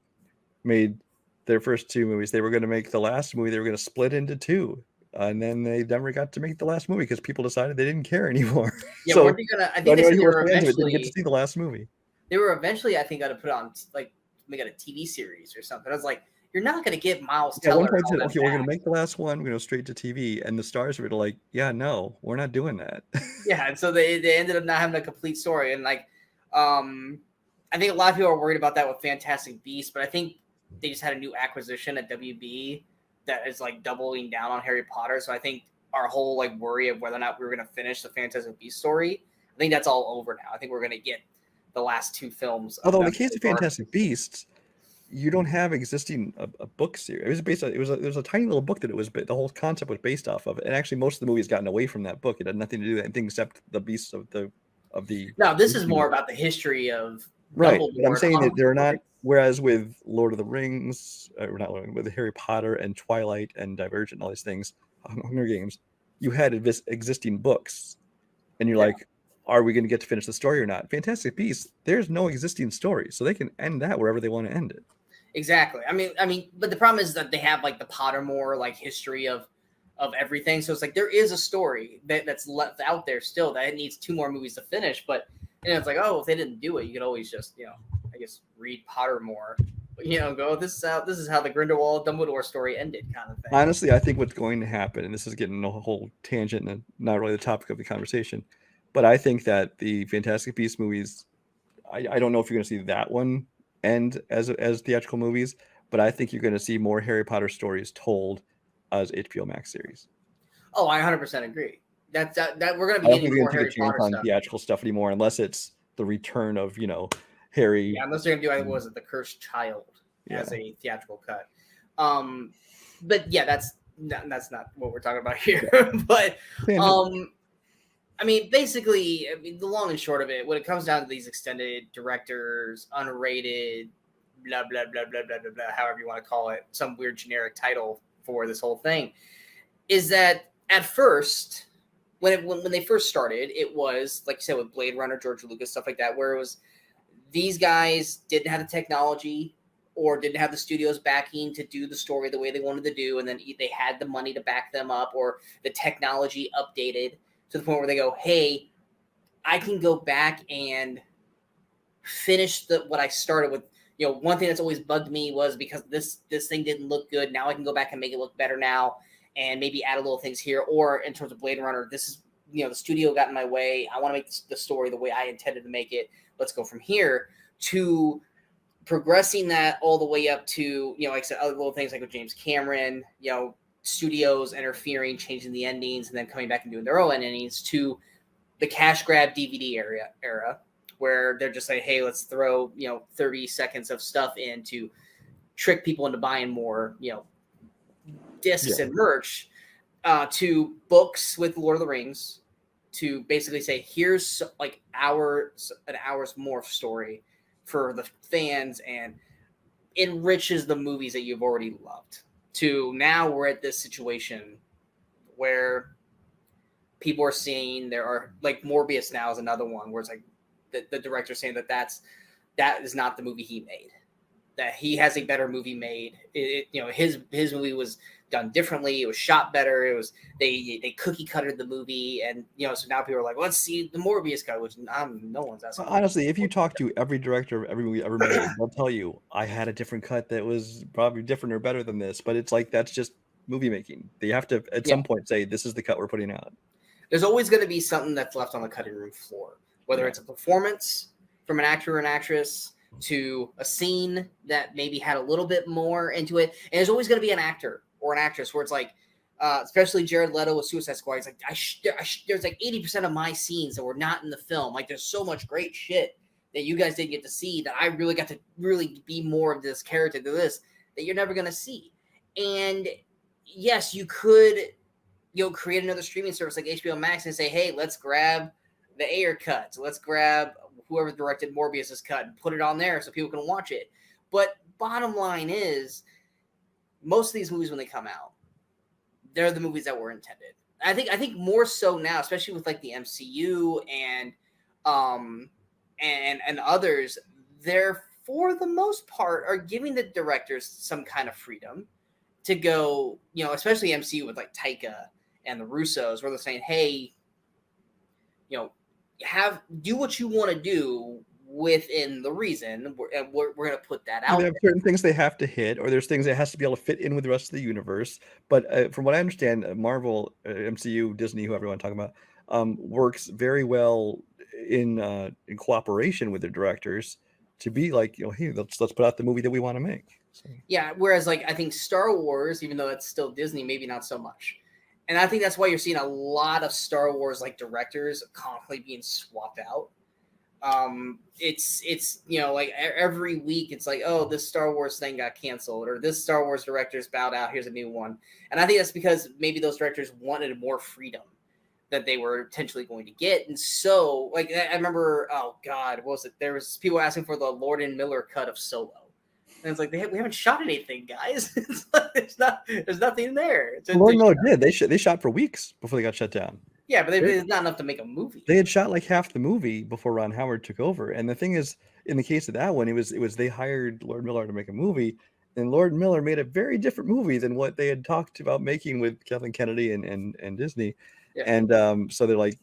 made their first 2 movies. They were going to make the last movie, they were going to split into 2. And then they never got to make the last movie because people decided they didn't care anymore. Yeah, so, I think they were eventually didn't get to see the last movie. They were eventually, I think, going to put on make it a TV series or something. I was like, you're not going to get Miles Teller. One point said, "Okay, we're going to make the last one. We're going to go straight to TV," and the stars were like, "Yeah, no, we're not doing that." Yeah, and so they ended up not having a complete story, and like, I think a lot of people are worried about that with Fantastic Beasts, but I think they just had a new acquisition at WB that is like doubling down on Harry Potter. So I think our whole like worry of whether or not we were going to finish the Fantastic Beasts story, I think that's all over now. I think we're going to get the last 2 films. Although in the case of Fantastic Beasts, you don't have existing a book series. It was based on, it was a tiny little book that it was, the whole concept was based off of. And actually most of the movie has gotten away from that book. It had nothing to do with anything except the beasts of the. No, this is more about the history of. Right. But I'm saying that they're not, whereas with Lord of the Rings, or not with Harry Potter and Twilight and Divergent and all these things, Hunger Games, you had existing books. And you're like, are we going to get to finish the story or not? Fantastic Beasts, there's no existing story. So they can end that wherever they want to end it. Exactly. I mean, but the problem is that they have like the Pottermore like history of everything. So it's like there is a story that's left out there still that it needs 2 more movies to finish. But it's like, oh, if they didn't do it, you could always just I guess read Pottermore. Go, this is how the Grindelwald Dumbledore story ended, kind of thing. Honestly, I think what's going to happen, and this is getting a whole tangent and not really the topic of the conversation, but I think that the Fantastic Beasts movies, I don't know if you're going to see that one end as theatrical movies, but I think you're going to see more Harry Potter stories told as HBO Max series. Oh, I 100% agree. That we're going to be getting more Harry Potter stuff. Theatrical stuff anymore, unless it's the return of Harry. Yeah, unless they're going to do the Cursed Child as a theatrical cut. But yeah, that's not what we're talking about here. But I mean, basically, the long and short of it, when it comes down to these extended directors, unrated, blah blah blah blah blah blah blah, however you want to call it, some weird generic title for this whole thing, is that at first, when they first started, it was like you said with Blade Runner, George Lucas, stuff like that, where it was these guys didn't have the technology or didn't have the studio's backing to do the story the way they wanted to do, and then they had the money to back them up, or the technology updated to the point where they go, hey, I can go back and finish what I started with. one thing that's always bugged me was because this thing didn't look good. Now I can go back and make it look better now, and maybe add a little things here. Or in terms of Blade Runner, this is the studio got in my way. I want to make the story the way I intended to make it. Let's go from here to progressing that all the way up to like I said, other little things like with James Cameron, studios interfering, changing the endings, and then coming back and doing their own endings, to the cash grab DVD era where they're just like, hey, let's throw 30 seconds of stuff in to trick people into buying more discs and merch, to books with Lord of the Rings, to basically say, here's like an hour's more story for the fans and enriches the movies that you've already loved. To now we're at this situation where people are seeing, there are like Morbius now is another one where it's like the director saying that is not the movie he made, that he has a better movie made. His movie was done differently. It was shot better. It was they cookie cuttered the movie, and so now people are like, let's see the Morbius cut, which no one's asking. Honestly, if you talk to every director of every movie ever made, they'll tell you, I had a different cut that was probably different or better than this. But it's like, that's just movie making. They have to at some point say, this is the cut we're putting out. There's always going to be something that's left on the cutting room floor, whether it's a performance from an actor or an actress, to a scene that maybe had a little bit more into it. And there's always going to be an actor or an actress where it's like, especially Jared Leto with Suicide Squad, he's like, there's like 80% of my scenes that were not in the film. Like, there's so much great shit that you guys didn't get to see that I really got to really be more of this character to this that you're never going to see. And yes, you could create another streaming service like HBO Max and say, hey, let's grab the Ayer cut. Let's grab whoever directed Morbius's cut and put it on there so people can watch it. But bottom line is, most of these movies, when they come out, they're the movies that were intended. I think more so now, especially with like the MCU and others, they're for the most part are giving the directors some kind of freedom to go, especially MCU with like Taika and the Russos, where they're saying, hey, do what you want to do within the reason, and we're going to put that out. There are certain things they have to hit, or there's things that has to be able to fit in with the rest of the universe. But from what I understand, Marvel, MCU, Disney, whoever you want to talk about, works very well in cooperation with their directors to be like, hey, let's put out the movie that we want to make. So. Yeah, whereas like I think Star Wars, even though it's still Disney, maybe not so much. And I think that's why you're seeing a lot of Star Wars like directors constantly being swapped out. It's like every week it's like, oh, this Star Wars thing got canceled, or this Star Wars director's bowed out, here's a new one. And I think that's because maybe those directors wanted more freedom that they were potentially going to get. And so like I remember, oh God, what was it? There was people asking for the Lord and Miller cut of Solo. And it's like, we haven't shot anything, guys. It's like, there's nothing there. Lord Miller did. They shot for weeks before they got shut down. Yeah, but it's not enough to make a movie. They had shot like half the movie before Ron Howard took over. And the thing is, in the case of that one, it was they hired Lord Miller to make a movie, and Lord Miller made a very different movie than what they had talked about making with Kathleen Kennedy and Disney. Yeah. And so they're like,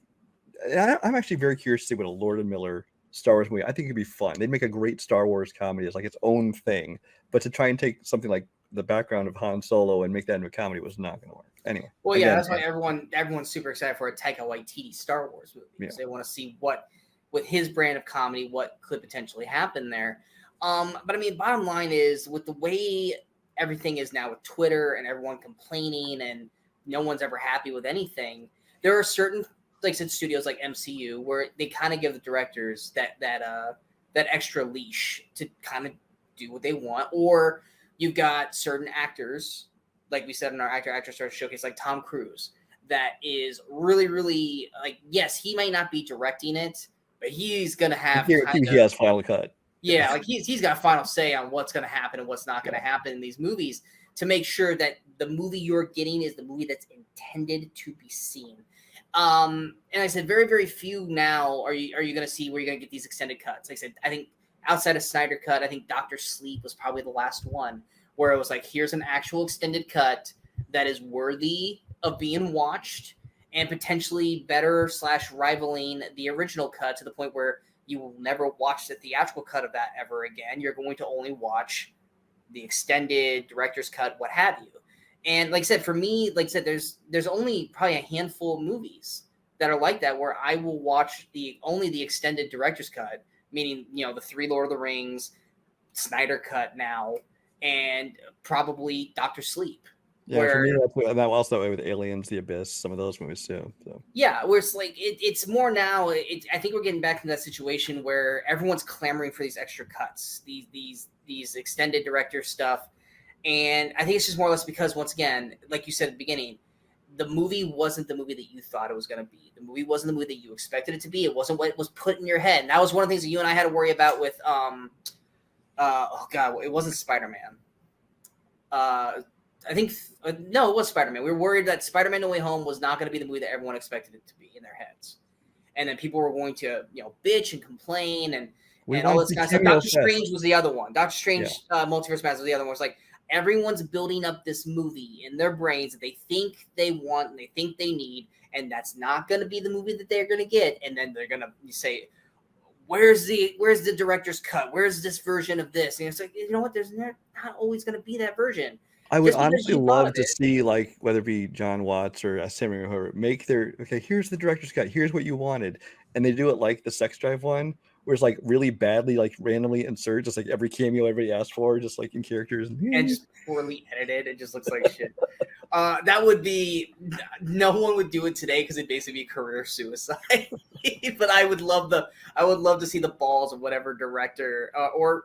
I'm actually very curious to see what a Lord and Miller Star Wars movie. I think it'd be fun. They'd make a great Star Wars comedy. It's like its own thing. But to try and take something like the background of Han Solo and make that into a comedy was not going to work. Anyway. Well, yeah, that's why everyone's super excited for a Taika Waititi Star Wars movie. Because they want to see what, with his brand of comedy, what could potentially happen there. But I mean, bottom line is, with the way everything is now with Twitter and everyone complaining and no one's ever happy with anything, there are certain, like I said, studios like MCU where they kind of give the directors that extra leash to kind of do what they want. Or you've got certain actors, like we said in our actor star showcase, like Tom Cruise, that is really, really like, yes, he might not be directing it, but he's gonna have he has final cut. Yeah, like he's got a final say on what's gonna happen and what's not gonna happen in these movies, to make sure that the movie you're getting is the movie that's intended to be seen. And I said, very, very few now are you going to see where you're going to get these extended cuts. Like I said, I think outside of Snyder Cut, I think Dr. Sleep was probably the last one where it was like, here's an actual extended cut that is worthy of being watched and potentially better / rivaling the original cut, to the point where you will never watch the theatrical cut of that ever again. You're going to only watch the extended director's cut, what have you. And like I said, for me, like I said, there's only probably a handful of movies that are like that where I will watch only the extended director's cut, meaning, the 3 Lord of the Rings, Snyder cut now, and probably Doctor Sleep. Yeah, for me, that also that way with Aliens, The Abyss, some of those movies too. So. Yeah, where it's like it's more now. I think we're getting back to that situation where everyone's clamoring for these extra cuts, these extended director stuff, and I think it's just more or less because, once again, like you said at the beginning, the movie wasn't the movie that you thought it was going to be. The movie wasn't the movie that you expected it to be. It wasn't what was put in your head. And that was one of the things that you and I had to worry about with it wasn't Spider-Man. I think no, it was Spider-Man. We were worried that Spider-Man: No Way Home was not going to be the movie that everyone expected it to be in their heads, and then people were going to bitch and complain and all this kind of stuff. Doctor Strange was the other one. Doctor Strange Multiverse Madness was the other one. It's like everyone's building up this movie in their brains that they think they want and they think they need, and that's not going to be the movie that they're going to get. And then they're going to say, Where's the director's cut? Where's this version of this? And it's like, you know what? There's not always going to be that version. I would honestly love to see, like, whether it be John Watts or Sam or whoever, make here's the director's cut, here's what you wanted, and they do it like the Sex Drive one, where it's like really badly, like randomly insert just like every cameo everybody asked for, just like in characters, and just poorly edited. It just looks like shit. That would be, no one would do it today because it'd basically be career suicide. But I would love to see the balls of whatever director or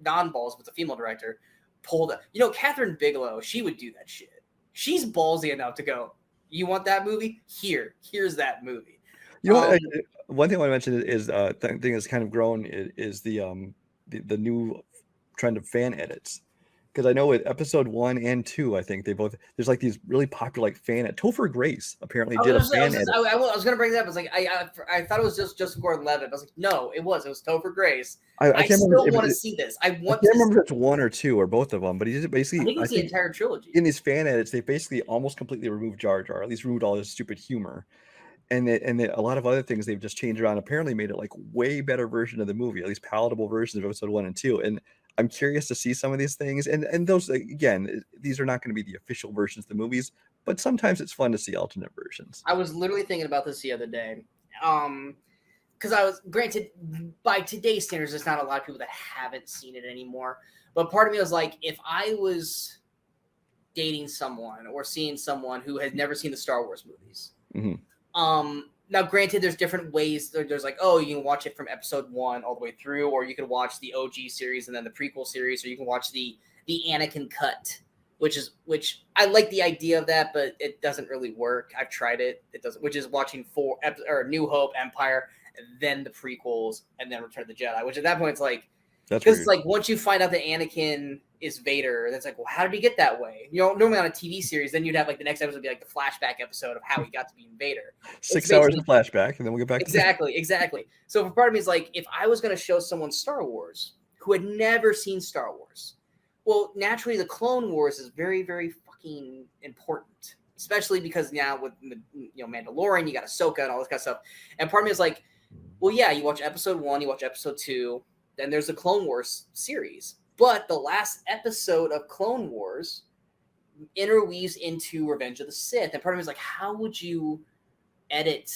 non-balls, if it's a female director, pulled up. Catherine Bigelow, she would do that shit. She's ballsy enough to go, you want that movie? Here's that movie. One thing I want to mention is thing that's kind of grown is the new trend of fan edits. Because I know with episode 1 and 2, I think there's like these really popular like fan edit. Topher Grace apparently did a fan edit. I was going to bring that up. I was like, I thought it was just Joseph Gordon-Levitt. I was like, no, it was Topher Grace. I still want to see this. I can't remember if it's 1 or 2 or both of them, but he did basically. I think it's the entire trilogy. In these fan edits, they basically almost completely removed Jar Jar, at least removed all his stupid humor. And a lot of other things they've just changed around. Apparently made it like way better version of the movie, at least palatable versions of episode 1 and 2. And I'm curious to see some of these things. And those, again, these are not going to be the official versions of the movies, but sometimes it's fun to see alternate versions. I was literally thinking about this the other day. Because I was, granted, by today's standards, there's not a lot of people that haven't seen it anymore. But part of me was like, if I was dating someone or seeing someone who had never seen the Star Wars movies, now, granted, there's different ways. There's like, oh, you can watch it from episode 1 all the way through, or you can watch the OG series and then the prequel series, or you can watch the Anakin cut, which I like the idea of that, but it doesn't really work. I've tried it. It doesn't. Which is watching New Hope, Empire, then the prequels, and then Return of the Jedi. Which at that point, it's like, because it's like once you find out that Anakin is Vader, then it's like, well, how did he get that way? Normally on a TV series, then you'd have like the next episode would be like the flashback episode of how he got to be Vader. 6 hours of flashback, and then we'll get back exactly. So for part of me, it's like, if I was going to show someone Star Wars who had never seen Star Wars, well, naturally the Clone Wars is very, very fucking important, especially because now with Mandalorian, you got Ahsoka and all this kind of stuff. And part of me is like, well, yeah, you watch episode 1, you watch episode 2. Then there's the Clone Wars series. But the last episode of Clone Wars interweaves into Revenge of the Sith. And part of me is like, how would you edit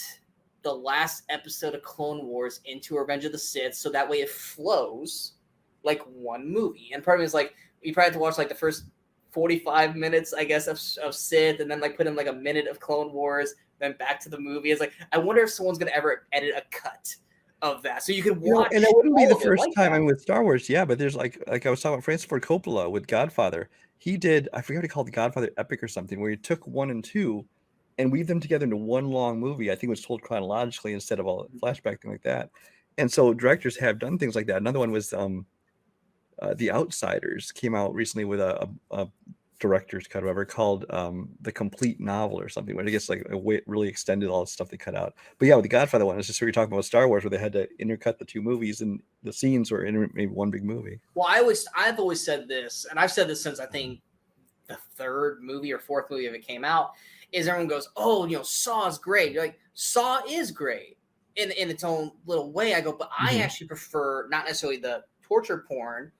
the last episode of Clone Wars into Revenge of the Sith so that way it flows like one movie? And part of me is like, you probably have to watch like the first 45 minutes, I guess, of Sith, and then like put in like a minute of Clone Wars, then back to the movie. It's like, I wonder if someone's going to ever edit a cut of that, so you could watch. And that wouldn't be the first time. I mean, with Star Wars, yeah, but there's like I was talking about Francis Ford Coppola with Godfather. He did, I forget what he called the Godfather epic or something, where he took 1 and 2 and weaved them together into one long movie. I think it was told chronologically instead of all flashback thing like that. And so directors have done things like that. Another one was The Outsiders came out recently with a director's cut, whatever, called The Complete Novel or something, where I guess like really extended all the stuff they cut out. But yeah, with the Godfather one, it's just where you're talking about Star Wars, where they had to intercut the 2 movies and the scenes were in maybe one big movie. Well, I've always said this, and I've said this since I think the 3rd movie or 4th movie of it came out, is everyone goes, oh, Saw is great. You're like, Saw is great. in its own little way. I go, but I actually prefer not necessarily the torture porn.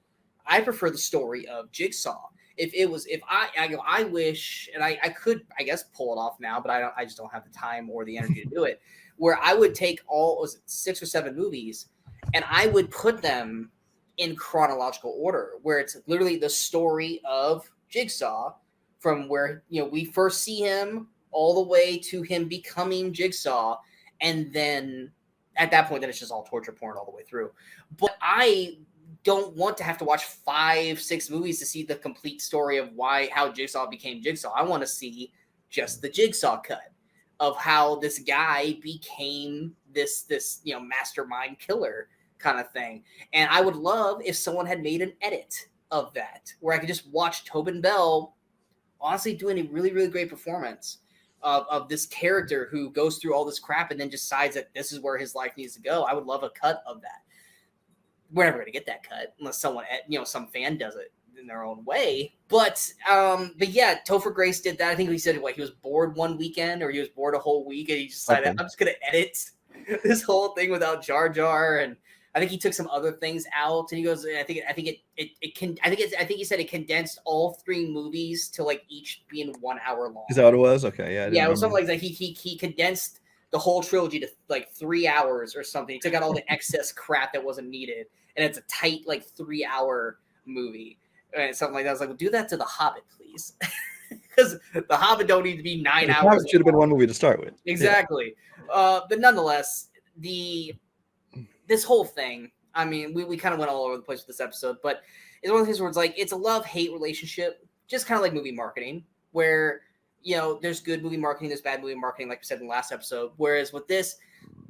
I prefer the story of Jigsaw. If I go, I wish, and I could, I guess, pull it off now, but I just don't have the time or the energy to do it. Where I would take was it 6 or 7 movies, and I would put them in chronological order, where it's literally the story of Jigsaw from where we first see him all the way to him becoming Jigsaw, and then at that point, then it's just all torture porn all the way through. But I don't want to have to watch 5, 6 movies to see the complete story of how Jigsaw became Jigsaw. I want to see just the Jigsaw cut of how this guy became this mastermind killer kind of thing. And I would love if someone had made an edit of that where I could just watch Tobin Bell honestly doing a really, really great performance of this character who goes through all this crap and then decides that this is where his life needs to go. I would love a cut of that. We're never going to get that cut unless someone, some fan does it in their own way. But yeah, Topher Grace did that. I think he said he was bored one weekend or he was bored a whole week and he decided, I'm just going to edit this whole thing without Jar Jar. And I think he took some other things out and he goes, I think he said it condensed all 3 movies to like each being 1 hour long. Is that what it was? Okay. Yeah. It was something like that. He condensed the whole trilogy to like 3 hours or something. He took out all the excess crap that wasn't needed. And it's a tight, like 3-hour movie and something like that. I was like, well, do that to The Hobbit, please. Because The Hobbit don't need to be 9 hours. Hobbit should have been one movie to start with. Exactly. Yeah. But nonetheless, this whole thing, I mean, we kind of went all over the place with this episode, but it's one of the things where it's like, it's a love-hate relationship, just kind of like movie marketing, where, there's good movie marketing, there's bad movie marketing, like we said in the last episode. Whereas with this,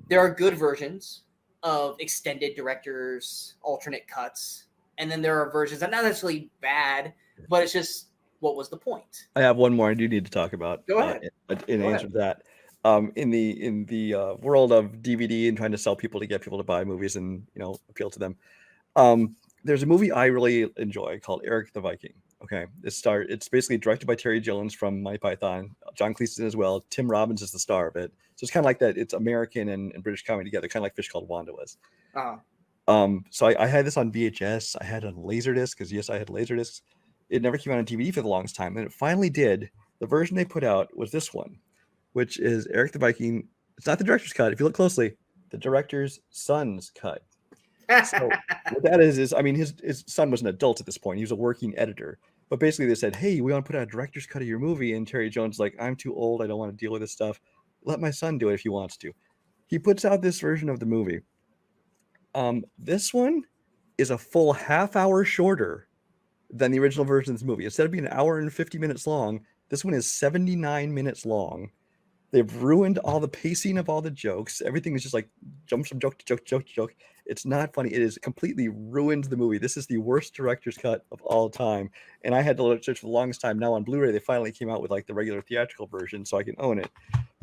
there are good versions of extended directors, alternate cuts, and then there are versions that are not necessarily bad, but it's just, what was the point? I have one more I do need to talk about. Go ahead. In answer to that, in the world of DVD and trying to sell people to get people to buy movies and appeal to them, there's a movie I really enjoy called Eric the Viking. Okay, it's basically directed by Terry Jones from Monty Python, John Cleese as well. Tim Robbins is the star of it. So it's kind of like that. It's American and British coming together, kind of like Fish Called Wanda was. So I had this on VHS. I had it on Laserdisc because yes, I had Laserdiscs. It never came out on DVD for the longest time, and it finally did. The version they put out was this one, which is Eric the Viking. It's not the director's cut. If you look closely, the director's son's cut. So what that is I mean, his son was an adult at this point. He was a working editor. But basically they said, hey, we want to put out a director's cut of your movie. And Terry Jones is like, I'm too old. I don't want to deal with this stuff. Let my son do it if he wants to. He puts out this version of the movie. This one is a full half hour shorter than the original version of this movie. Instead of being an hour and 50 minutes long, this one is 79 minutes long. They've ruined all the pacing of all the jokes. Everything is just like jumps from joke to joke to joke to joke. It's not funny. It has completely ruined the movie. This is the worst director's cut of all time. And I had to search for the longest time. Now on Blu-ray, they finally came out with like the regular theatrical version so I can own it.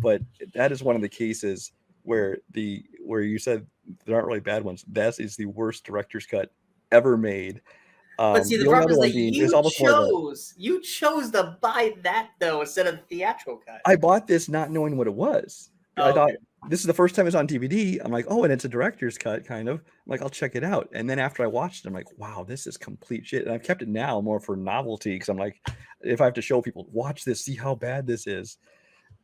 But that is one of the cases where you said there aren't really bad ones. That is the worst director's cut ever made. But see, the problem is that you chose to buy that though instead of the theatrical cut. I bought this not knowing what it was. I thought this is the first time it's on DVD. I'm like, oh, and it's a director's cut, kind of. I'm like, I'll check it out. And then after I watched it, I'm like, wow, this is complete shit. And I've kept it now more for novelty because I'm like, if I have to show people, watch this, see how bad this is.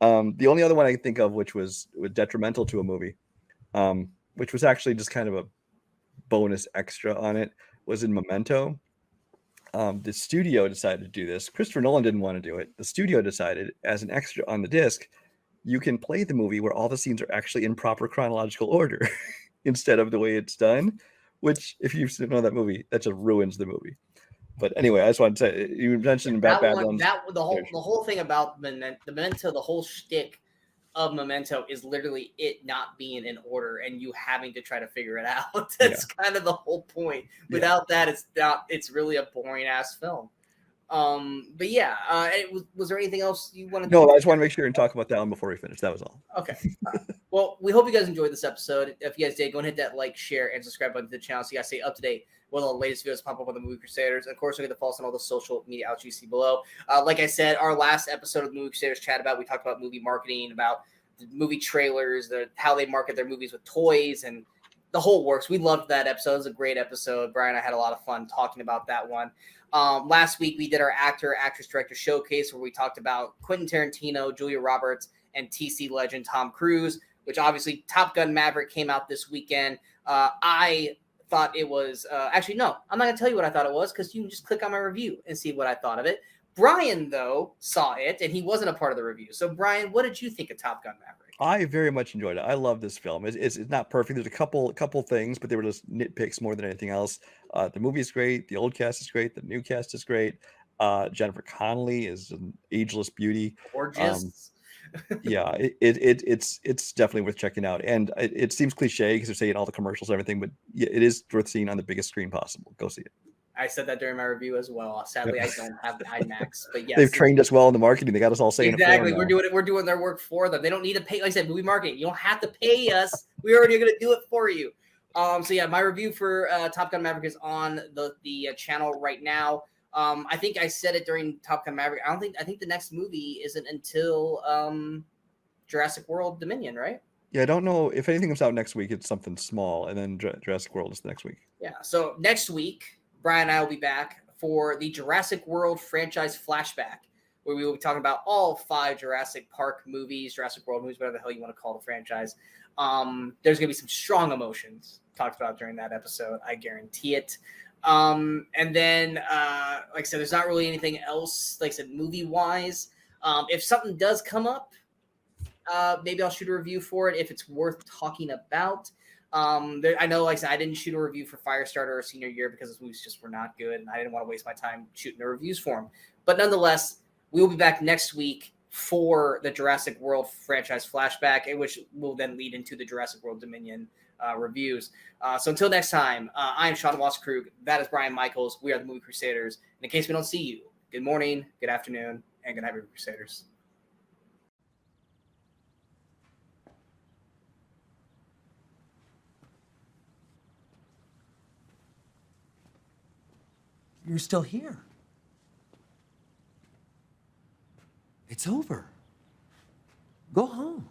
The only other one I can think of, which was detrimental to a movie, which was actually just kind of a bonus extra on it, was in Memento. The studio decided to do this. Christopher Nolan didn't want to do it. The studio decided, as an extra on the disc, you can play the movie where all the scenes are actually in proper chronological order instead of the way it's done, which if you know that movie, that just ruins the movie. But anyway, I just wanted to say, you mentioned about bad ones. The whole thing about Memento, the whole shtick of Memento is literally it not being in order and you having to try to figure it out. That's kind of the whole point. Without that, it's really a boring ass film. But yeah, was there anything else you wanted to No, I just want to make sure and talk about that one before we finish. That was all. Okay. Well, we hope you guys enjoyed this episode. If you guys did, go and hit that like, share, and subscribe button to the channel so you guys stay up to date with all the latest videos pop up on the Movie Crusaders. And of course, we're going to follow us on all the social media outlets you see below. Like I said, our last episode of the Movie Crusaders chat about, we talked about movie marketing, about movie trailers, how they market their movies with toys, and the whole works. We loved that episode. It was a great episode. Brian and I had a lot of fun talking about that one. Last week, we did our actor, actress, director showcase where we talked about Quentin Tarantino, Julia Roberts, and TC legend Tom Cruise, which obviously Top Gun Maverick came out this weekend. I thought it was actually, no, I'm not going to tell you what I thought it was because you can just click on my review and see what I thought of it. Brian, though, saw it, and he wasn't a part of the review. So, Brian, what did you think of Top Gun Maverick? I very much enjoyed it. I love this film. It's not perfect. There's a couple things, but they were just nitpicks more than anything else. The movie is great. The old cast is great. The new cast is great. Jennifer Connelly is an ageless beauty. Gorgeous. Yeah, it's definitely worth checking out. And it seems cliche because they're saying all the commercials and everything, but yeah, it is worth seeing on the biggest screen possible. Go see it. I said that during my review as well. Sadly, I don't have the IMAX, but yes, they've trained us well in the marketing. They got us all saying exactly. It We're doing their work for them. They don't need to pay. Like I said, movie marketing. You don't have to pay us. We already are going to do it for you. So yeah, my review for Top Gun Maverick is on the channel right now. I think I said it during Top Gun Maverick. I think the next movie isn't until Jurassic World Dominion, right? Yeah, I don't know if anything comes out next week. It's something small, and then Jurassic World is the next week. Yeah. So next week, Brian and I will be back for the Jurassic World franchise flashback, where we will be talking about all 5 Jurassic Park movies, Jurassic World movies, whatever the hell you want to call the franchise. There's going to be some strong emotions talked about during that episode. I guarantee it. And then, like I said, there's not really anything else, like I said, movie-wise. If something does come up, maybe I'll shoot a review for it if it's worth talking about. I know, like I said, I didn't shoot a review for Firestarter or Senior Year because those movies just were not good, and I didn't want to waste my time shooting the reviews for them. But nonetheless, we will be back next week for the Jurassic World franchise flashback, which will then lead into the Jurassic World Dominion reviews. So until next time, I am Sean Waskrug. That is Brian Michaels. We are the Movie Crusaders. And in case we don't see you, good morning, good afternoon, and good night, Movie Crusaders. You're still here. It's over. Go home.